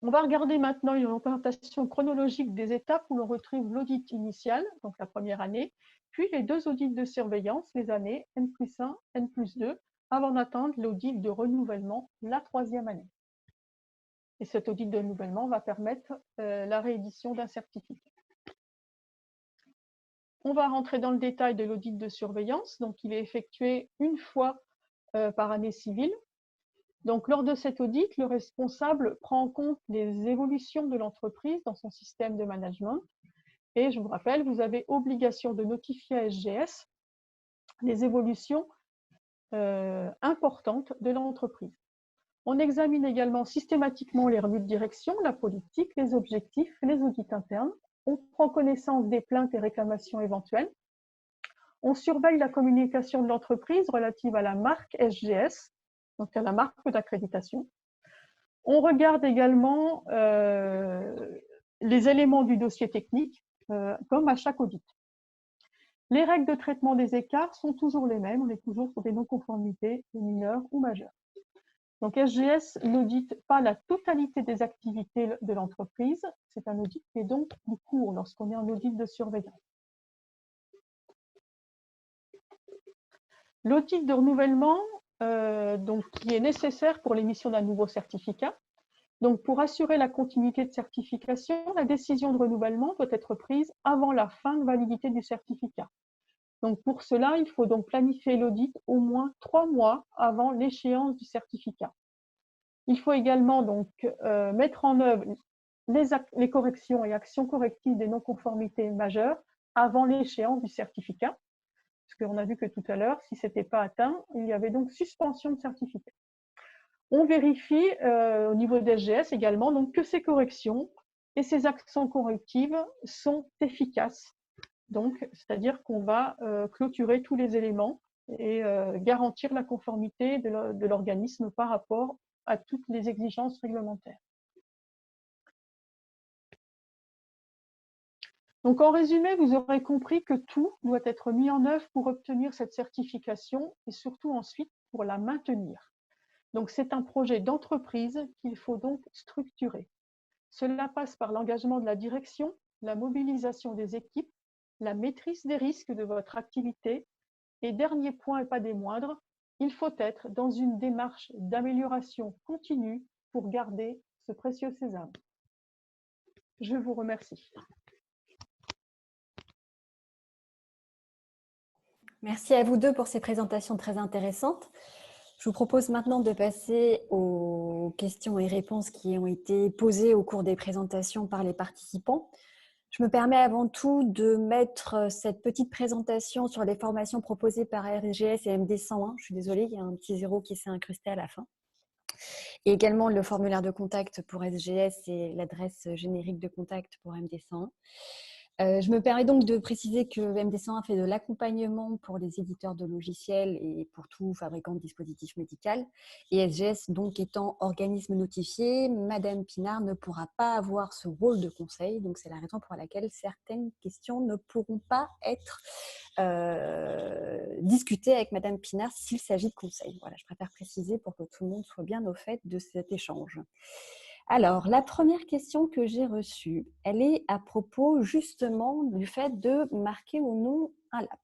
On va regarder maintenant une représentation chronologique des étapes où l'on retrouve l'audit initial, donc la première année, puis les 2 audits de surveillance, les années N+1, N+2, avant d'atteindre l'audit de renouvellement, la 3e année. Et cet audit de renouvellement va permettre la réédition d'un certificat. On va rentrer dans le détail de l'audit de surveillance. Donc, il est effectué une fois par année civile. Donc, lors de cet audit, le responsable prend en compte les évolutions de l'entreprise dans son système de management. Et je vous rappelle, vous avez obligation de notifier à SGS les évolutions importantes de l'entreprise. On examine également systématiquement les revues de direction, la politique, les objectifs, les audits internes. On prend connaissance des plaintes et réclamations éventuelles. On surveille la communication de l'entreprise relative à la marque SGS, donc à la marque d'accréditation. On regarde également les éléments du dossier technique, comme à chaque audit. Les règles de traitement des écarts sont toujours les mêmes, on est toujours sur des non-conformités mineures ou majeures. Donc SGS n'audite pas la totalité des activités de l'entreprise, c'est un audit qui est donc plus court lorsqu'on est en audit de surveillance. L'audit de renouvellement, donc, qui est nécessaire pour l'émission d'un nouveau certificat. Donc, pour assurer la continuité de certification, la décision de renouvellement doit être prise avant la fin de validité du certificat. Donc, pour cela, il faut donc planifier l'audit au moins 3 mois avant l'échéance du certificat. Il faut également donc mettre en œuvre les corrections et actions correctives des non-conformités majeures avant l'échéance du certificat. Parce qu'on a vu que tout à l'heure, si ce n'était pas atteint, il y avait donc suspension de certificat. On vérifie au niveau des SGS également donc, que ces corrections et ces actions correctives sont efficaces. Donc, c'est-à-dire qu'on va clôturer tous les éléments et garantir la conformité de l'organisme par rapport à toutes les exigences réglementaires. Donc, en résumé, vous aurez compris que tout doit être mis en œuvre pour obtenir cette certification et surtout ensuite pour la maintenir. Donc, c'est un projet d'entreprise qu'il faut donc structurer. Cela passe par l'engagement de la direction, la mobilisation des équipes, la maîtrise des risques de votre activité et dernier point et pas des moindres, il faut être dans une démarche d'amélioration continue pour garder ce précieux sésame. Je vous remercie. Merci à vous deux pour ces présentations très intéressantes. Je vous propose maintenant de passer aux questions et réponses qui ont été posées au cours des présentations par les participants. Je me permets avant tout de mettre cette petite présentation sur les formations proposées par RSGS et MD101. Je suis désolée, il y a un petit zéro qui s'est incrusté à la fin. Et également le formulaire de contact pour SGS et l'adresse générique de contact pour MD101. Je me permets donc de préciser que MD101 fait de l'accompagnement pour les éditeurs de logiciels et pour tout fabricant de dispositifs médicaux. Et SGS, donc étant organisme notifié, Madame Pinard ne pourra pas avoir ce rôle de conseil. Donc c'est la raison pour laquelle certaines questions ne pourront pas être discutées avec Madame Pinard s'il s'agit de conseil. Voilà, je préfère préciser pour que tout le monde soit bien au fait de cet échange. Alors, la première question que j'ai reçue, elle est à propos justement du fait de marquer ou non un LAP.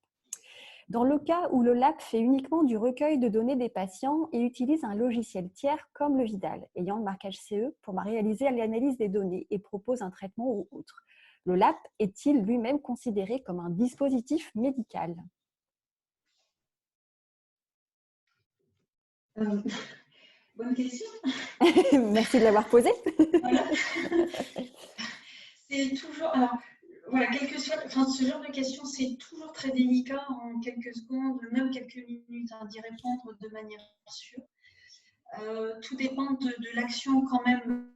Dans le cas où le LAP fait uniquement du recueil de données des patients et utilise un logiciel tiers comme le Vidal, ayant le marquage CE pour réaliser l'analyse des données et propose un traitement ou autre, le LAP est-il lui-même considéré comme un dispositif médical ? Bonne question. Merci de l'avoir posée. Voilà. C'est toujours. Alors, voilà, quel que soit. Enfin, ce genre de questions, c'est toujours très délicat en quelques secondes, même quelques minutes, d'y répondre de manière sûre. Tout dépend de l'action quand même.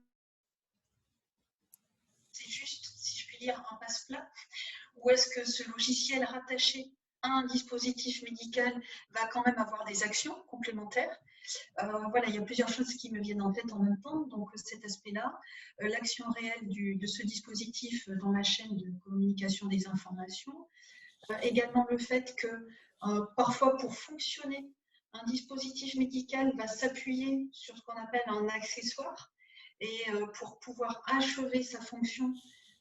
C'est juste, si je puis dire, un passe-plat. Ou est-ce que ce logiciel rattaché à un dispositif médical va quand même avoir des actions complémentaires? Voilà, il y a plusieurs choses qui me viennent en tête en même temps. Donc cet aspect-là, l'action réelle de ce dispositif dans la chaîne de communication des informations. Également le fait que parfois pour fonctionner, un dispositif médical va s'appuyer sur ce qu'on appelle un accessoire. Et pour pouvoir achever sa fonction,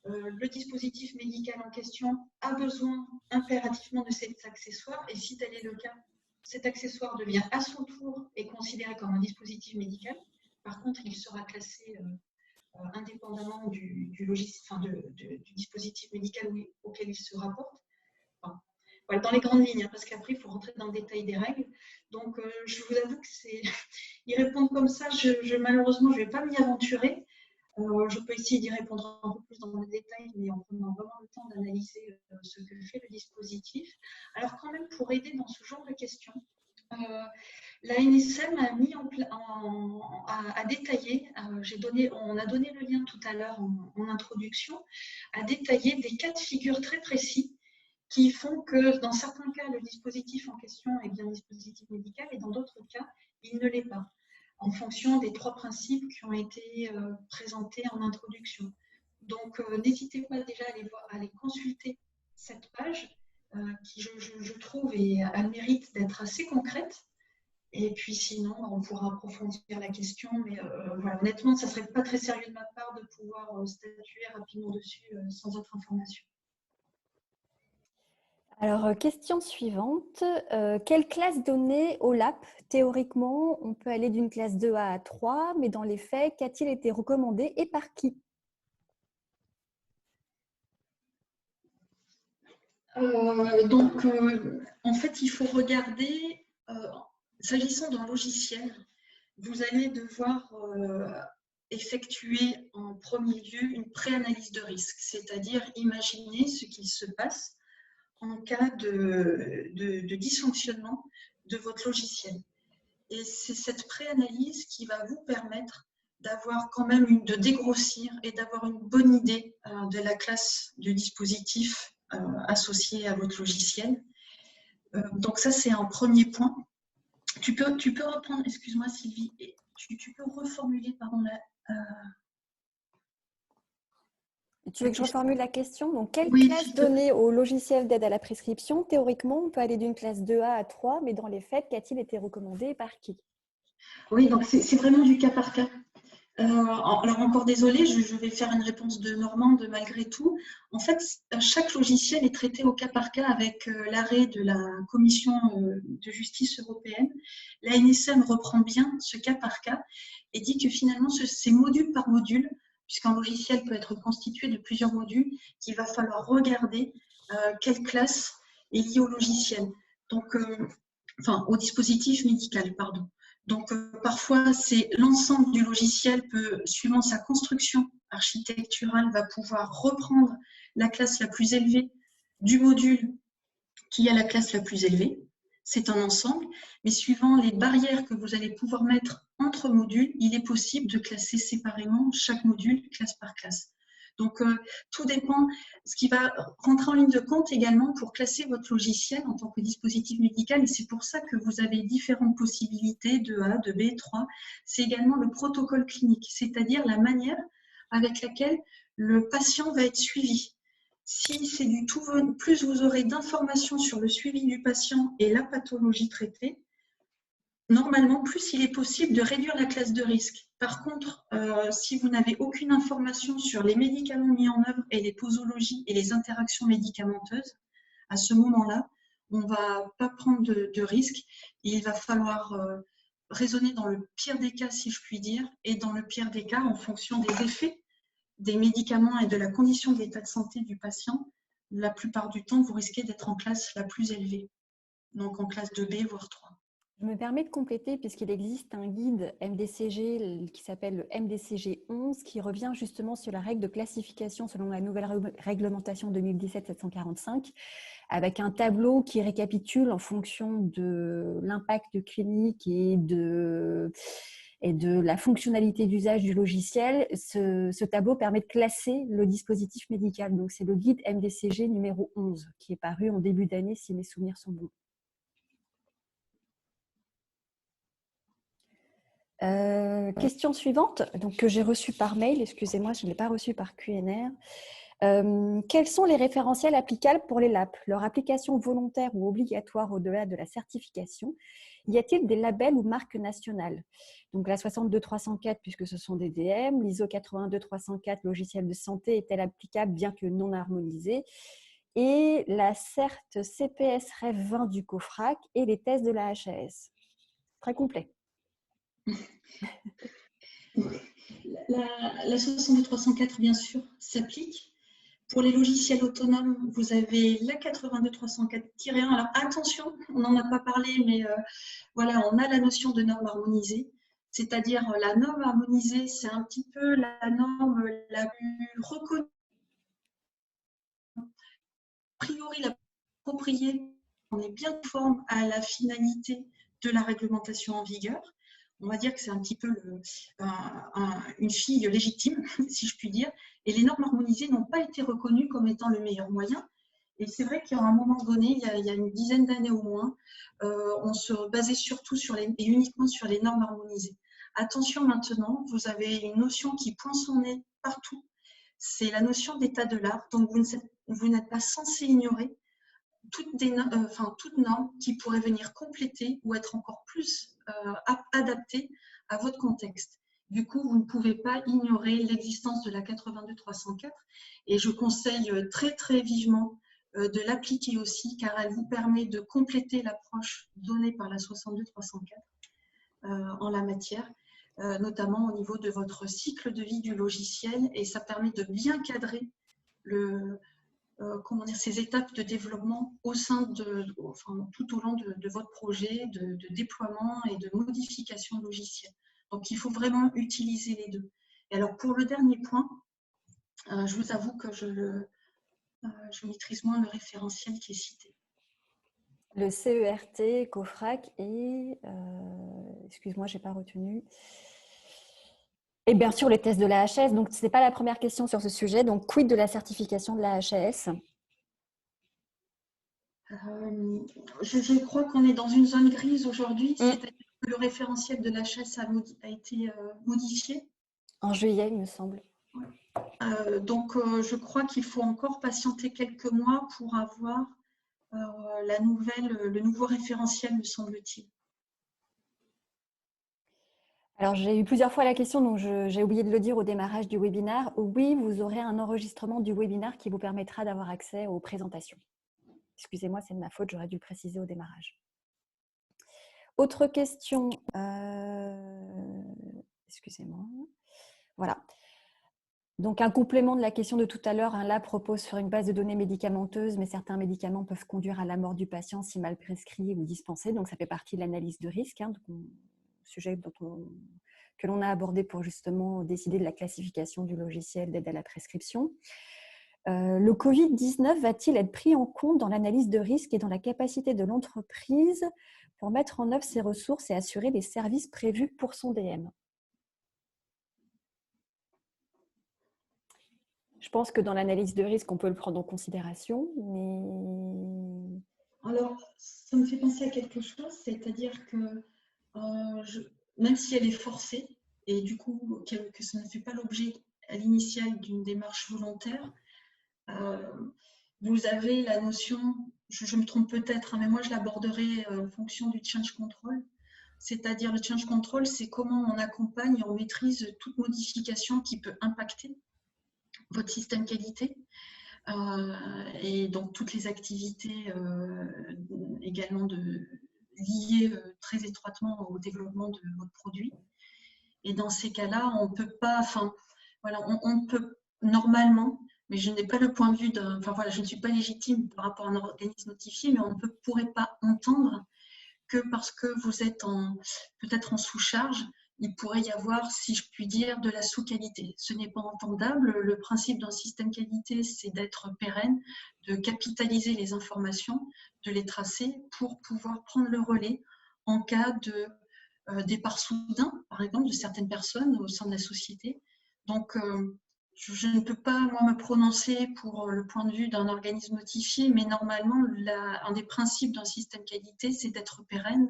le dispositif médical en question a besoin impérativement de cet accessoire. Et si tel est le cas, cet accessoire devient à son tour et considéré comme un dispositif médical. Par contre, il sera classé indépendamment du dispositif médical auquel il se rapporte. Enfin, voilà, dans les grandes lignes, hein, parce qu'après, il faut rentrer dans le détail des règles. Donc, je vous avoue que c'est y répondre comme ça, malheureusement, je ne vais pas m'y aventurer. Je peux essayer d'y répondre un peu plus dans le détail, mais en prenant vraiment le temps d'analyser ce que fait le dispositif. Alors quand même, pour aider dans ce genre de questions, l'ANSM a mis à détailler, on a donné le lien tout à l'heure en introduction, à détailler des cas de figure très précis qui font que dans certains cas, le dispositif en question est bien un dispositif médical et dans d'autres cas, il ne l'est pas, en fonction des 3 principes qui ont été présentés en introduction. Donc, n'hésitez pas déjà à aller consulter cette page qui, je trouve, a le mérite d'être assez concrète. Et puis sinon, on pourra approfondir la question. Mais voilà, honnêtement, ça ne serait pas très sérieux de ma part de pouvoir statuer rapidement dessus sans autre information. Alors, question suivante. Quelle classe donner au LAP? Théoriquement, on peut aller d'une classe 2A à 3, mais dans les faits, qu'a-t-il été recommandé et par qui? En fait, il faut regarder, s'agissant d'un logiciel, vous allez devoir effectuer en premier lieu une pré-analyse de risque, c'est-à-dire imaginer ce qu'il se passe en cas de dysfonctionnement de votre logiciel. Et c'est cette pré-analyse qui va vous permettre d'avoir quand même de dégrossir et d'avoir une bonne idée de la classe du dispositif associé à votre logiciel. Donc ça, c'est un premier point. Tu peux reprendre, excuse-moi Sylvie, tu peux reformuler, pardon, Tu veux que je reformule la question? Donc, quelle Oui, classe donner au logiciel d'aide à la prescription? Théoriquement, on peut aller d'une classe 2A à 3, mais dans les faits, qu'a-t-il été recommandé et par qui? oui, donc c'est vraiment du cas par cas. Alors encore désolée, je vais faire une réponse de Normande malgré tout. En fait, chaque logiciel est traité au cas par cas avec l'arrêt de la Commission de justice européenne. L'ANSM reprend bien ce cas par cas et dit que finalement, c'est module par module, puisqu'un logiciel peut être constitué de plusieurs modules, qu'il va falloir regarder quelle classe est liée au logiciel. Donc, enfin, au dispositif médical, pardon. Donc, parfois, c'est l'ensemble du logiciel peut, suivant sa construction architecturale, va pouvoir reprendre la classe la plus élevée du module qui a la classe la plus élevée. C'est un ensemble, mais suivant les barrières que vous allez pouvoir mettre entre modules, il est possible de classer séparément chaque module, classe par classe. Donc, tout dépend. Ce qui va rentrer en ligne de compte également pour classer votre logiciel en tant que dispositif médical, et c'est pour ça que vous avez différentes possibilités de A, de B, 3, c'est également le protocole clinique, c'est-à-dire la manière avec laquelle le patient va être suivi. Si c'est du tout, plus vous aurez d'informations sur le suivi du patient et la pathologie traitée, normalement, plus il est possible de réduire la classe de risque. Par contre, si vous n'avez aucune information sur les médicaments mis en œuvre et les posologies et les interactions médicamenteuses, à ce moment-là, on ne va pas prendre de risque. Il va falloir raisonner dans le pire des cas, si je puis dire, et dans le pire des cas, en fonction des effets des médicaments et de la condition de l'état de santé du patient, la plupart du temps, vous risquez d'être en classe la plus élevée, donc en classe 2B, voire 3. Je me permets de compléter puisqu'il existe un guide MDCG qui s'appelle le MDCG 11 qui revient justement sur la règle de classification selon la nouvelle réglementation 2017-745 avec un tableau qui récapitule en fonction de l'impact clinique et de la fonctionnalité d'usage du logiciel. Ce tableau permet de classer le dispositif médical. Donc, c'est le guide MDCG numéro 11 qui est paru en début d'année si mes souvenirs sont bons. Question suivante, donc, que j'ai reçue par mail, excusez-moi, je ne l'ai pas reçue par QNR. Quels sont les référentiels applicables pour les LAP? Leur application volontaire ou obligatoire au-delà de la certification? Y a-t-il des labels ou marques nationales? Donc la 62304 puisque ce sont des DM, l'ISO 82304 logiciel de santé est-elle applicable bien que non harmonisée? Et la CERT CPS REF 20 du COFRAC et les tests de la HAS. Très complet. La 62304, bien sûr, s'applique. Pour les logiciels autonomes, vous avez la 82304-1. Alors attention, on n'en a pas parlé, mais voilà, on a la notion de norme harmonisée. C'est-à-dire la norme harmonisée, c'est un petit peu la norme la plus reconnue, a priori la plus appropriée. On est bien conforme à la finalité de la réglementation en vigueur. On va dire que c'est un petit peu une fille légitime, si je puis dire. Et les normes harmonisées n'ont pas été reconnues comme étant le meilleur moyen. Et c'est vrai qu'à un moment donné, il y a une dizaine d'années au moins, on se basait surtout et uniquement sur les normes harmonisées. Attention maintenant, vous avez une notion qui pointe son nez partout. C'est la notion d'état de l'art. Donc, vous n'êtes pas censé ignorer toute norme qui pourrait venir compléter ou être encore plus adaptée à votre contexte. Du coup, vous ne pouvez pas ignorer l'existence de la 82304 et je conseille très très vivement de l'appliquer aussi car elle vous permet de compléter l'approche donnée par la 62304 en la matière, notamment au niveau de votre cycle de vie du logiciel et ça permet de bien cadrer ces étapes de développement au sein tout au long de votre projet de déploiement et de modification logicielle. Donc, il faut vraiment utiliser les deux. Et alors, pour le dernier point, je vous avoue que je maîtrise moins le référentiel qui est cité. Le CERT, COFRAC et, excuse-moi, je n'ai pas retenu. Et bien sûr, les tests de la HAS. Donc, ce n'est pas la première question sur ce sujet. Donc, quid de la certification de la HAS? Je crois qu'on est dans une zone grise aujourd'hui, c'est-à-dire que le référentiel de la HAS a été modifié. En juillet, il me semble. Donc, je crois qu'il faut encore patienter quelques mois pour avoir le nouveau référentiel, me semble-t-il. Alors, j'ai eu plusieurs fois la question, donc j'ai oublié de le dire au démarrage du webinaire. Oui, vous aurez un enregistrement du webinaire qui vous permettra d'avoir accès aux présentations. Excusez-moi, c'est de ma faute, j'aurais dû le préciser au démarrage. Autre question. Excusez-moi. Voilà. Donc, un complément de la question de tout à l'heure, un lab propose sur une base de données médicamenteuse, mais certains médicaments peuvent conduire à la mort du patient si mal prescrits ou dispensés. Donc, ça fait partie de l'analyse de risque, sujet que l'on a abordé pour justement décider de la classification du logiciel d'aide à la prescription. Le Covid-19 va-t-il être pris en compte dans l'analyse de risque et dans la capacité de l'entreprise pour mettre en œuvre ses ressources et assurer les services prévus pour son DM? Je pense que dans l'analyse de risque, on peut le prendre en considération, mais... Alors, ça me fait penser à quelque chose, c'est-à-dire que même si elle est forcée, et du coup que ça ne fait pas l'objet à l'initiale d'une démarche volontaire, vous avez la notion, je me trompe peut-être, mais moi je l'aborderai en fonction du change control. C'est-à-dire le change control, c'est comment on accompagne et on maîtrise toute modification qui peut impacter votre système qualité. Et donc toutes les activités également liées très étroitement au développement de votre produit. Et dans ces cas-là, on peut pas, voilà, on peut normalement, mais je n'ai pas le point de vue je ne suis pas légitime par rapport à un organisme notifié, mais on ne pourrait pas entendre que parce que vous êtes peut-être en sous-charge, il pourrait y avoir, si je puis dire, de la sous-qualité. Ce n'est pas entendable. Le principe d'un système qualité, c'est d'être pérenne, de capitaliser les informations, de les tracer pour pouvoir prendre le relais en cas de départ soudain, par exemple, de certaines personnes au sein de la société. Donc, je ne peux pas, moi, me prononcer pour le point de vue d'un organisme notifié, mais normalement, un des principes d'un système qualité, c'est d'être pérenne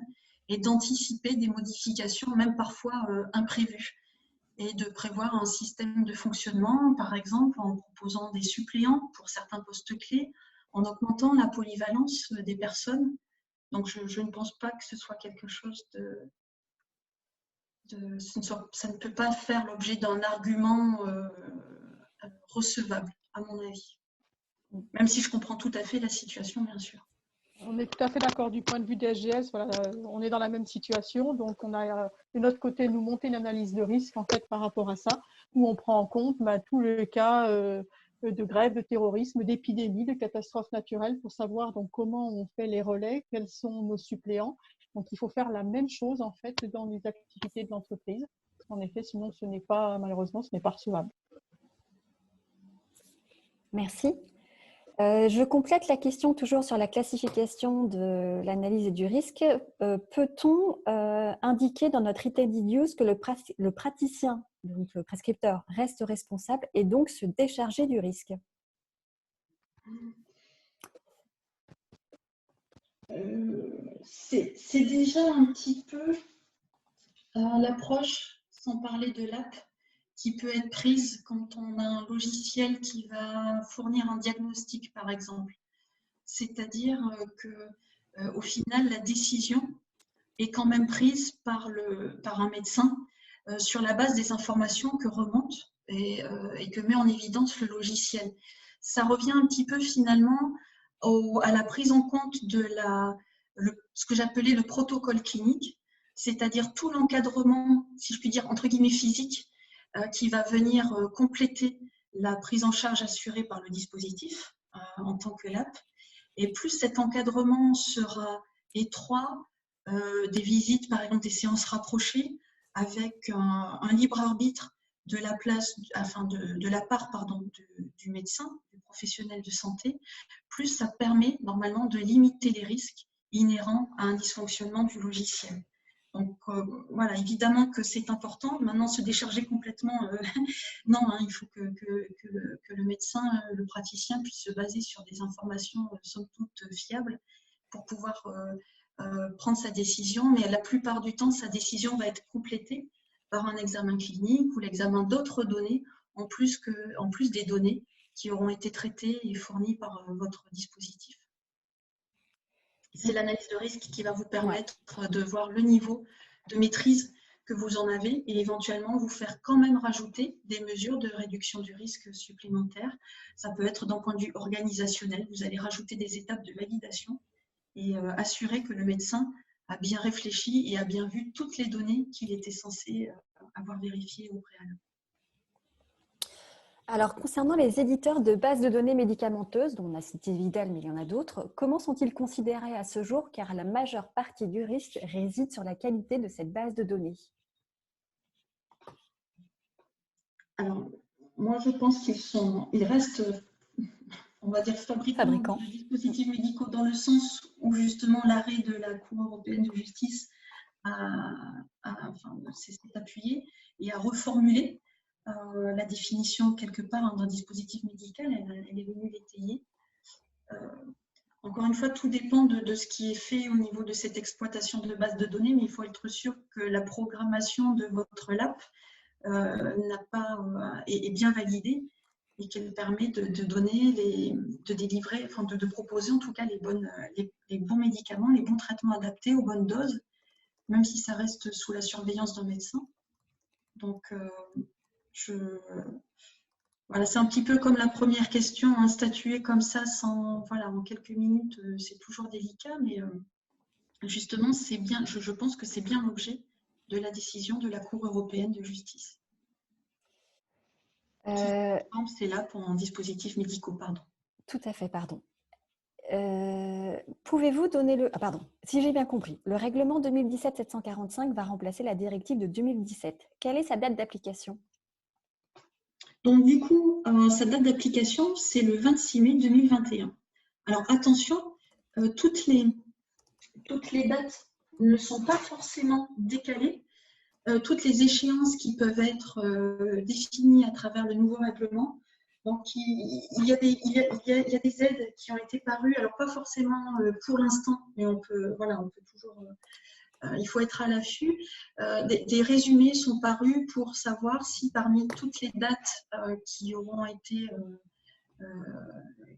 et d'anticiper des modifications, même parfois imprévues, et de prévoir un système de fonctionnement, par exemple, en proposant des suppléants pour certains postes clés, en augmentant la polyvalence des personnes. Donc, je ne pense pas que ce soit quelque chose ça ne peut pas faire l'objet d'un argument recevable, à mon avis. Même si je comprends tout à fait la situation, bien sûr. On est tout à fait d'accord du point de vue des SGS. Voilà, on est dans la même situation. Donc, on a de notre côté, nous monter une analyse de risque en fait par rapport à ça, où on prend en compte tous les cas de grève, de terrorisme, d'épidémie, de catastrophes naturelles pour savoir donc comment on fait les relais, quels sont nos suppléants. Donc, il faut faire la même chose en fait dans les activités de l'entreprise. En effet, sinon, malheureusement, ce n'est pas recevable. Merci. Je complète la question toujours sur la classification de l'analyse et du risque. Peut-on indiquer dans notre intended use que le praticien, donc le prescripteur, reste responsable et donc se décharger du risque? C'est déjà un petit peu l'approche, sans parler de l'app, qui peut être prise quand on a un logiciel qui va fournir un diagnostic, par exemple. C'est-à-dire qu'au final, la décision est quand même prise par un médecin sur la base des informations que remonte et que met en évidence le logiciel. Ça revient un petit peu finalement à la prise en compte de ce que j'appelais le protocole clinique, c'est-à-dire tout l'encadrement, si je puis dire, entre guillemets physique, qui va venir compléter la prise en charge assurée par le dispositif en tant que LAP. Et plus cet encadrement sera étroit, des visites, par exemple des séances rapprochées, avec un libre arbitre de la part du médecin, du professionnel de santé, plus ça permet normalement de limiter les risques inhérents à un dysfonctionnement du logiciel. Donc voilà, évidemment que c'est important. Maintenant, se décharger complètement, non, hein, il faut que le médecin, le praticien puisse se baser sur des informations somme toute fiables pour pouvoir prendre sa décision. Mais la plupart du temps, sa décision va être complétée par un examen clinique ou l'examen d'autres données en plus des données qui auront été traitées et fournies par votre dispositif. C'est l'analyse de risque qui va vous permettre de voir le niveau de maîtrise que vous en avez et éventuellement vous faire quand même rajouter des mesures de réduction du risque supplémentaires. Ça peut être d'un point de vue organisationnel, vous allez rajouter des étapes de validation et assurer que le médecin a bien réfléchi et a bien vu toutes les données qu'il était censé avoir vérifiées au préalable. Alors, concernant les éditeurs de bases de données médicamenteuses, dont on a cité Vidal, mais il y en a d'autres, comment sont-ils considérés à ce jour, car la majeure partie du risque réside sur la qualité de cette base de données? Alors, moi, je pense qu'ils restent, on va dire, fabricants de dispositifs médicaux dans le sens où, justement, l'arrêt de la Cour européenne de justice s'est appuyé et a reformulé la définition quelque part d'un dispositif médical. Elle est venue l'étayer. Encore une fois, tout dépend de ce qui est fait au niveau de cette exploitation de base de données, mais il faut être sûr que la programmation de votre LAP est bien validée et qu'elle permet de donner, de délivrer, enfin de proposer en tout cas les bons médicaments, les bons traitements adaptés aux bonnes doses, même si ça reste sous la surveillance d'un médecin. Donc, voilà, c'est un petit peu comme la première question, hein, statuer comme ça en quelques minutes, c'est toujours délicat, mais justement, c'est bien, je pense que c'est bien l'objet de la décision de la Cour européenne de justice. C'est là pour un dispositif médical, pardon. Tout à fait, pardon. Pouvez-vous donner si j'ai bien compris, le règlement 2017-745 va remplacer la directive de 2017. Quelle est sa date d'application? Donc, du coup, sa date d'application, c'est le 26 mai 2021. Alors, attention, toutes les dates ne sont pas forcément décalées. Toutes les échéances qui peuvent être définies à travers le nouveau règlement. Donc, il y a des aides qui ont été parues, alors pas forcément pour l'instant, mais on peut toujours... il faut être à l'affût. Des résumés sont parus pour savoir si parmi toutes les dates qui auront été...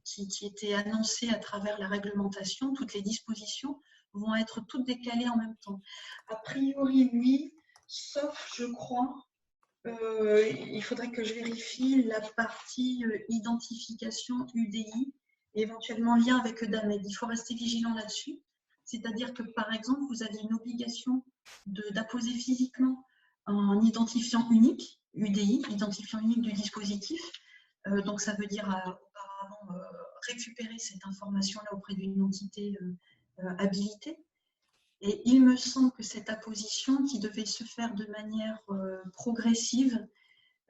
qui étaient annoncées à travers la réglementation, toutes les dispositions vont être toutes décalées en même temps. A priori, oui, sauf, je crois, il faudrait que je vérifie la partie identification UDI, et éventuellement lien avec EDAMED. Il faut rester vigilant là-dessus. C'est-à-dire que, par exemple, vous avez une obligation d'apposer physiquement un identifiant unique, UDI, identifiant unique du dispositif. Donc, ça veut dire auparavant récupérer cette information-là auprès d'une entité habilitée. Et il me semble que cette apposition, qui devait se faire de manière progressive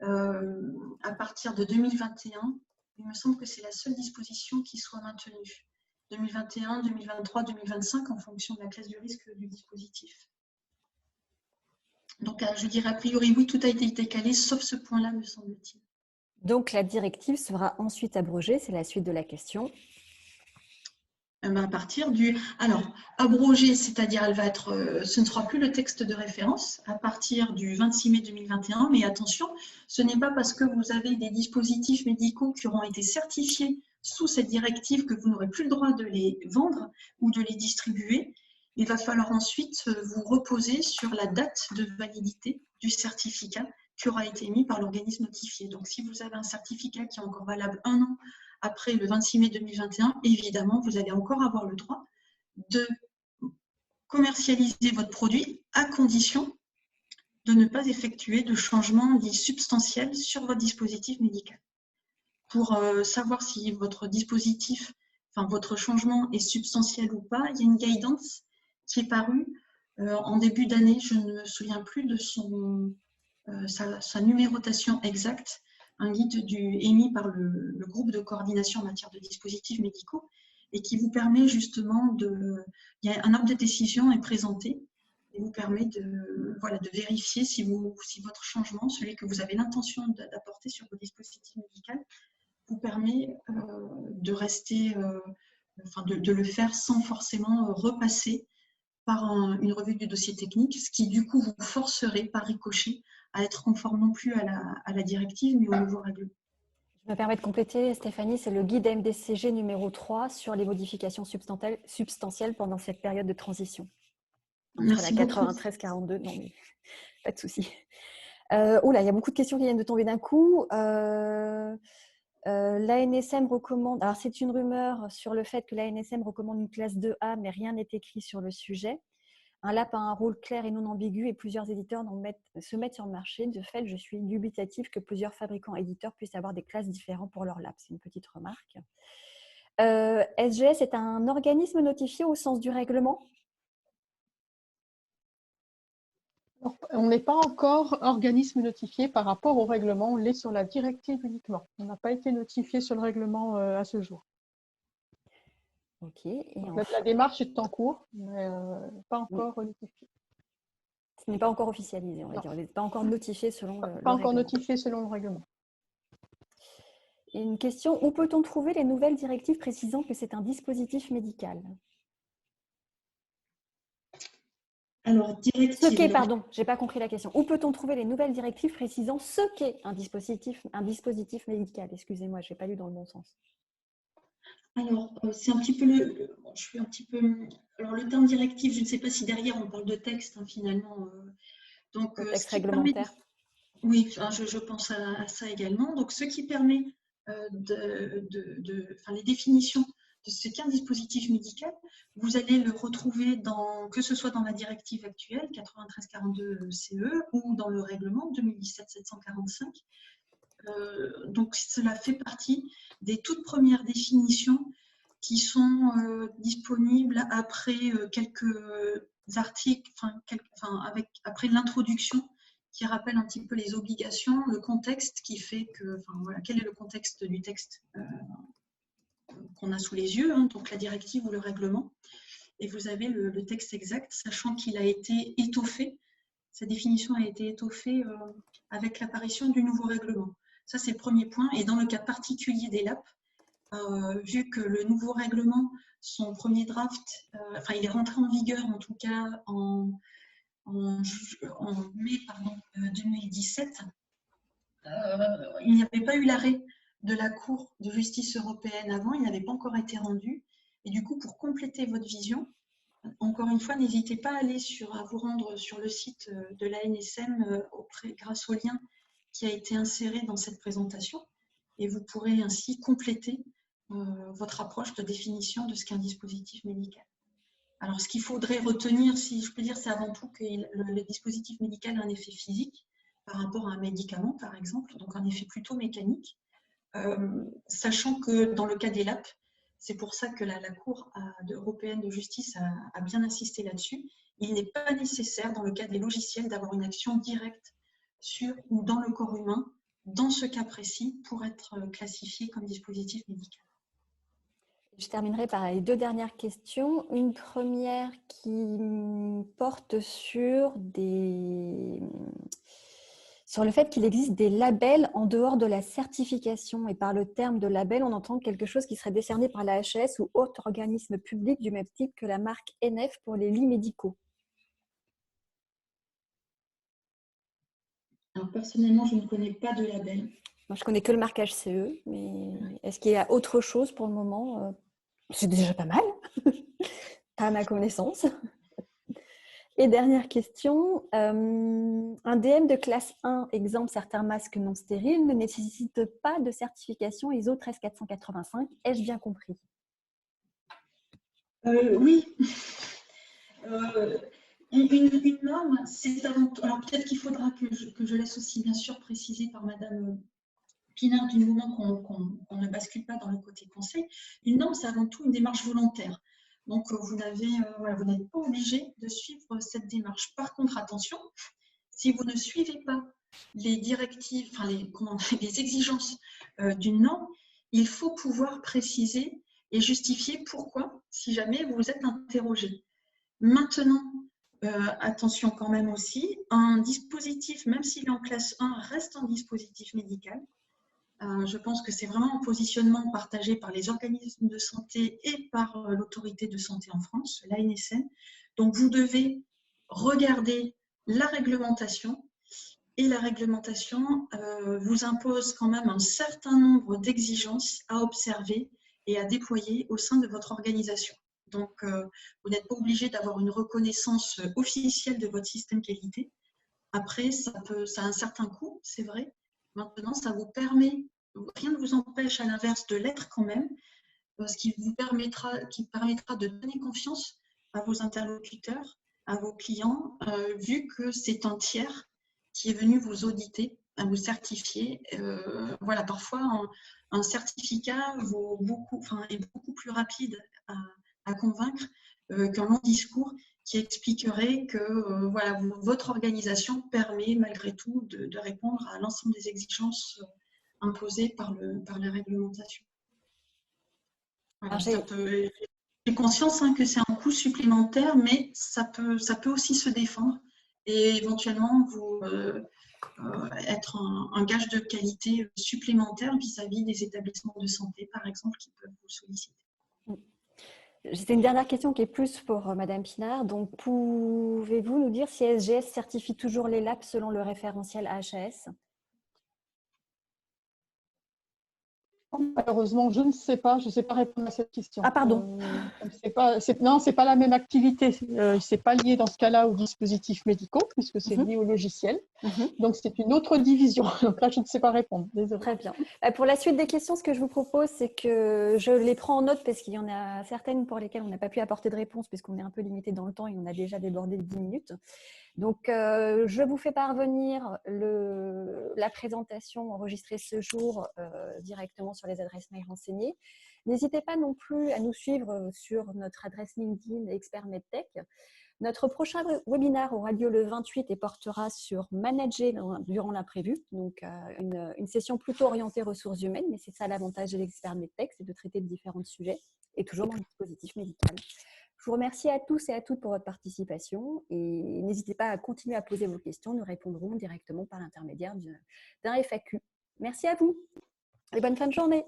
à partir de 2021, il me semble que c'est la seule disposition qui soit maintenue. 2021, 2023, 2025, en fonction de la classe du risque du dispositif. Donc, je dirais a priori, oui, tout a été décalé, sauf ce point-là, me semble-t-il. Donc, la directive sera ensuite abrogée, c'est la suite de la question. À partir du... Alors, abrogée, c'est-à-dire ce ne sera plus le texte de référence à partir du 26 mai 2021, mais attention, ce n'est pas parce que vous avez des dispositifs médicaux qui auront été certifiés sous cette directive que vous n'aurez plus le droit de les vendre ou de les distribuer. Il va falloir ensuite vous reposer sur la date de validité du certificat qui aura été émis par l'organisme notifié. Donc, si vous avez un certificat qui est encore valable 1 an après le 26 mai 2021, évidemment, vous allez encore avoir le droit de commercialiser votre produit à condition de ne pas effectuer de changement dit substantiel sur votre dispositif médical. Pour savoir si votre dispositif, enfin votre changement est substantiel ou pas, il y a une guidance qui est parue en début d'année. Je ne me souviens plus de sa numérotation exacte, un guide émis par le groupe de coordination en matière de dispositifs médicaux et qui vous permet justement il y a un arbre de décision est présenté et vous permet de vérifier si votre changement, celui que vous avez l'intention d'apporter sur vos dispositifs médicaux, vous permet de rester, de le faire sans forcément repasser par une revue du dossier technique, ce qui du coup vous forcerait par ricochet à être conforme non plus à la directive, mais au nouveau règlement. Je me permets de compléter, Stéphanie, c'est le guide MDCG numéro 3 sur les modifications substantielles pendant cette période de transition. Entre Merci la beaucoup. 93-42, non mais pas de souci. Oula, il y a beaucoup de questions qui viennent de tomber d'un coup. L'ANSM recommande, alors c'est une rumeur sur le fait que l'ANSM recommande une classe 2A, mais rien n'est écrit sur le sujet. Un LAP a un rôle clair et non ambigu et plusieurs éditeurs se mettent sur le marché. De fait, je suis dubitatif que plusieurs fabricants éditeurs puissent avoir des classes différentes pour leur LAP. C'est une petite remarque. SGS est un organisme notifié au sens du règlement? On n'est pas encore organisme notifié par rapport au règlement, on l'est sur la directive uniquement. On n'a pas été notifié sur le règlement à ce jour. Ok. Et donc, enfin, la démarche est en cours, mais pas encore notifiée. Ce n'est pas encore officialisé, on va dire. On n'est pas encore notifié selon le règlement. Pas encore notifié selon le règlement. Et une question, où peut-on trouver les nouvelles directives précisant que c'est un dispositif médical? Alors, directive. Ce qu'est, pardon, je n'ai pas compris la question. Où peut-on trouver les nouvelles directives précisant ce qu'est un dispositif médical? Excusez-moi, je n'ai pas lu dans le bon sens. Alors, c'est un petit peu je suis un petit peu. Alors, le terme directive, je ne sais pas si derrière on parle de texte, hein, finalement. Donc, Le texte ce qui réglementaire. permet, oui, je pense à ça également. Donc, ce qui permet les définitions de ce qu'est un dispositif médical, vous allez le retrouver que ce soit dans la directive actuelle 9342 CE ou dans le règlement 2017-745. Donc, cela fait partie des toutes premières définitions qui sont disponibles après quelques articles, après l'introduction qui rappelle un petit peu les obligations, le contexte qui fait que, quel est le contexte du texte qu'on a sous les yeux, hein, donc la directive ou le règlement. Et vous avez le texte exact, sachant qu'il a été étoffé, sa définition a été étoffée avec l'apparition du nouveau règlement. Ça, c'est le premier point. Et dans le cas particulier des LAP, vu que le nouveau règlement, son premier draft, il est rentré en vigueur en tout cas en mai 2017, il n'y avait pas eu l'arrêt de la Cour de justice européenne avant, il n'avait pas encore été rendu. Et du coup, pour compléter votre vision, encore une fois, n'hésitez pas à vous rendre sur le site de l'ANSM grâce au lien qui a été inséré dans cette présentation et vous pourrez ainsi compléter votre approche de définition de ce qu'est un dispositif médical. Alors, ce qu'il faudrait retenir, si je peux dire, c'est avant tout que le dispositif médical a un effet physique par rapport à un médicament, par exemple, donc un effet plutôt mécanique, sachant que dans le cas des LAP, c'est pour ça que la Cour européenne de justice a bien insisté là-dessus. Il n'est pas nécessaire, dans le cas des logiciels, d'avoir une action directe sur ou dans le corps humain, dans ce cas précis, pour être classifié comme dispositif médical. Je terminerai par les deux dernières questions. Une première qui porte sur le fait qu'il existe des labels en dehors de la certification. Et par le terme de label, on entend quelque chose qui serait décerné par la HAS ou autre organisme public du même type que la marque NF pour les lits médicaux. Alors, personnellement, je ne connais pas de label. Moi, je connais que le marquage CE, mais est-ce qu'il y a autre chose pour le moment? C'est déjà pas mal, pas à ma connaissance. Et dernière question, un DM de classe 1, exemple certains masques non stériles, ne nécessite pas de certification ISO 13485. Ai-je bien compris? Oui. Une norme, c'est avant tout. Alors peut-être qu'il faudra que je laisse aussi bien sûr préciser par Madame Pinard du moment qu'on ne bascule pas dans le côté conseil. Une norme, c'est avant tout une démarche volontaire. Donc vous n'êtes pas obligé de suivre cette démarche. Par contre, attention, si vous ne suivez pas les directives, les exigences d'une norme, il faut pouvoir préciser et justifier pourquoi, si jamais vous vous êtes interrogé. Maintenant, attention quand même aussi, un dispositif, même s'il est en classe 1, reste un dispositif médical. Je pense que c'est vraiment un positionnement partagé par les organismes de santé et par l'autorité de santé en France, l'ANSM. Donc, vous devez regarder la réglementation et la réglementation vous impose quand même un certain nombre d'exigences à observer et à déployer au sein de votre organisation. Donc, vous n'êtes pas obligé d'avoir une reconnaissance officielle de votre système qualité. Après, ça a un certain coût, c'est vrai. Maintenant, ça vous permet, rien ne vous empêche à l'inverse de l'être quand même, ce qui permettra de donner confiance à vos interlocuteurs, à vos clients, vu que c'est un tiers qui est venu vous auditer, à vous certifier. Voilà, parfois, un certificat est beaucoup plus rapide à convaincre qu'un long discours qui expliquerait que voilà, votre organisation permet malgré tout de répondre à l'ensemble des exigences imposées par la réglementation. Voilà, j'ai conscience que c'est un coût supplémentaire, mais ça peut aussi se défendre et éventuellement être un gage de qualité supplémentaire vis-à-vis des établissements de santé, par exemple, qui peuvent vous solliciter. C'est une dernière question qui est plus pour Madame Pinard. Donc, pouvez-vous nous dire si SGS certifie toujours les labs selon le référentiel AHS? Malheureusement, je ne sais pas répondre à cette question. Ah, pardon. Non, c'est pas la même activité. C'est pas lié dans ce cas-là aux dispositifs médicaux, puisque c'est lié au logiciel. Donc, c'est une autre division. Donc là, je ne sais pas répondre. Désolée. Très bien. Pour la suite des questions, ce que je vous propose, c'est que je les prends en note parce qu'il y en a certaines pour lesquelles on n'a pas pu apporter de réponse puisqu'on est un peu limité dans le temps et on a déjà débordé de 10 minutes. Donc, je vous fais parvenir la présentation enregistrée ce jour directement sur les adresses mail renseignées. N'hésitez pas non plus à nous suivre sur notre adresse LinkedIn Expert MedTech. Notre prochain webinaire aura lieu le 28 et portera sur manager durant l'imprévu, donc une session plutôt orientée ressources humaines, mais c'est ça l'avantage de l'expert MedTech, c'est de traiter de différents sujets et toujours dans le dispositif médical. Je vous remercie à tous et à toutes pour votre participation et n'hésitez pas à continuer à poser vos questions, nous répondrons directement par l'intermédiaire d'un FAQ. Merci à vous et bonne fin de journée.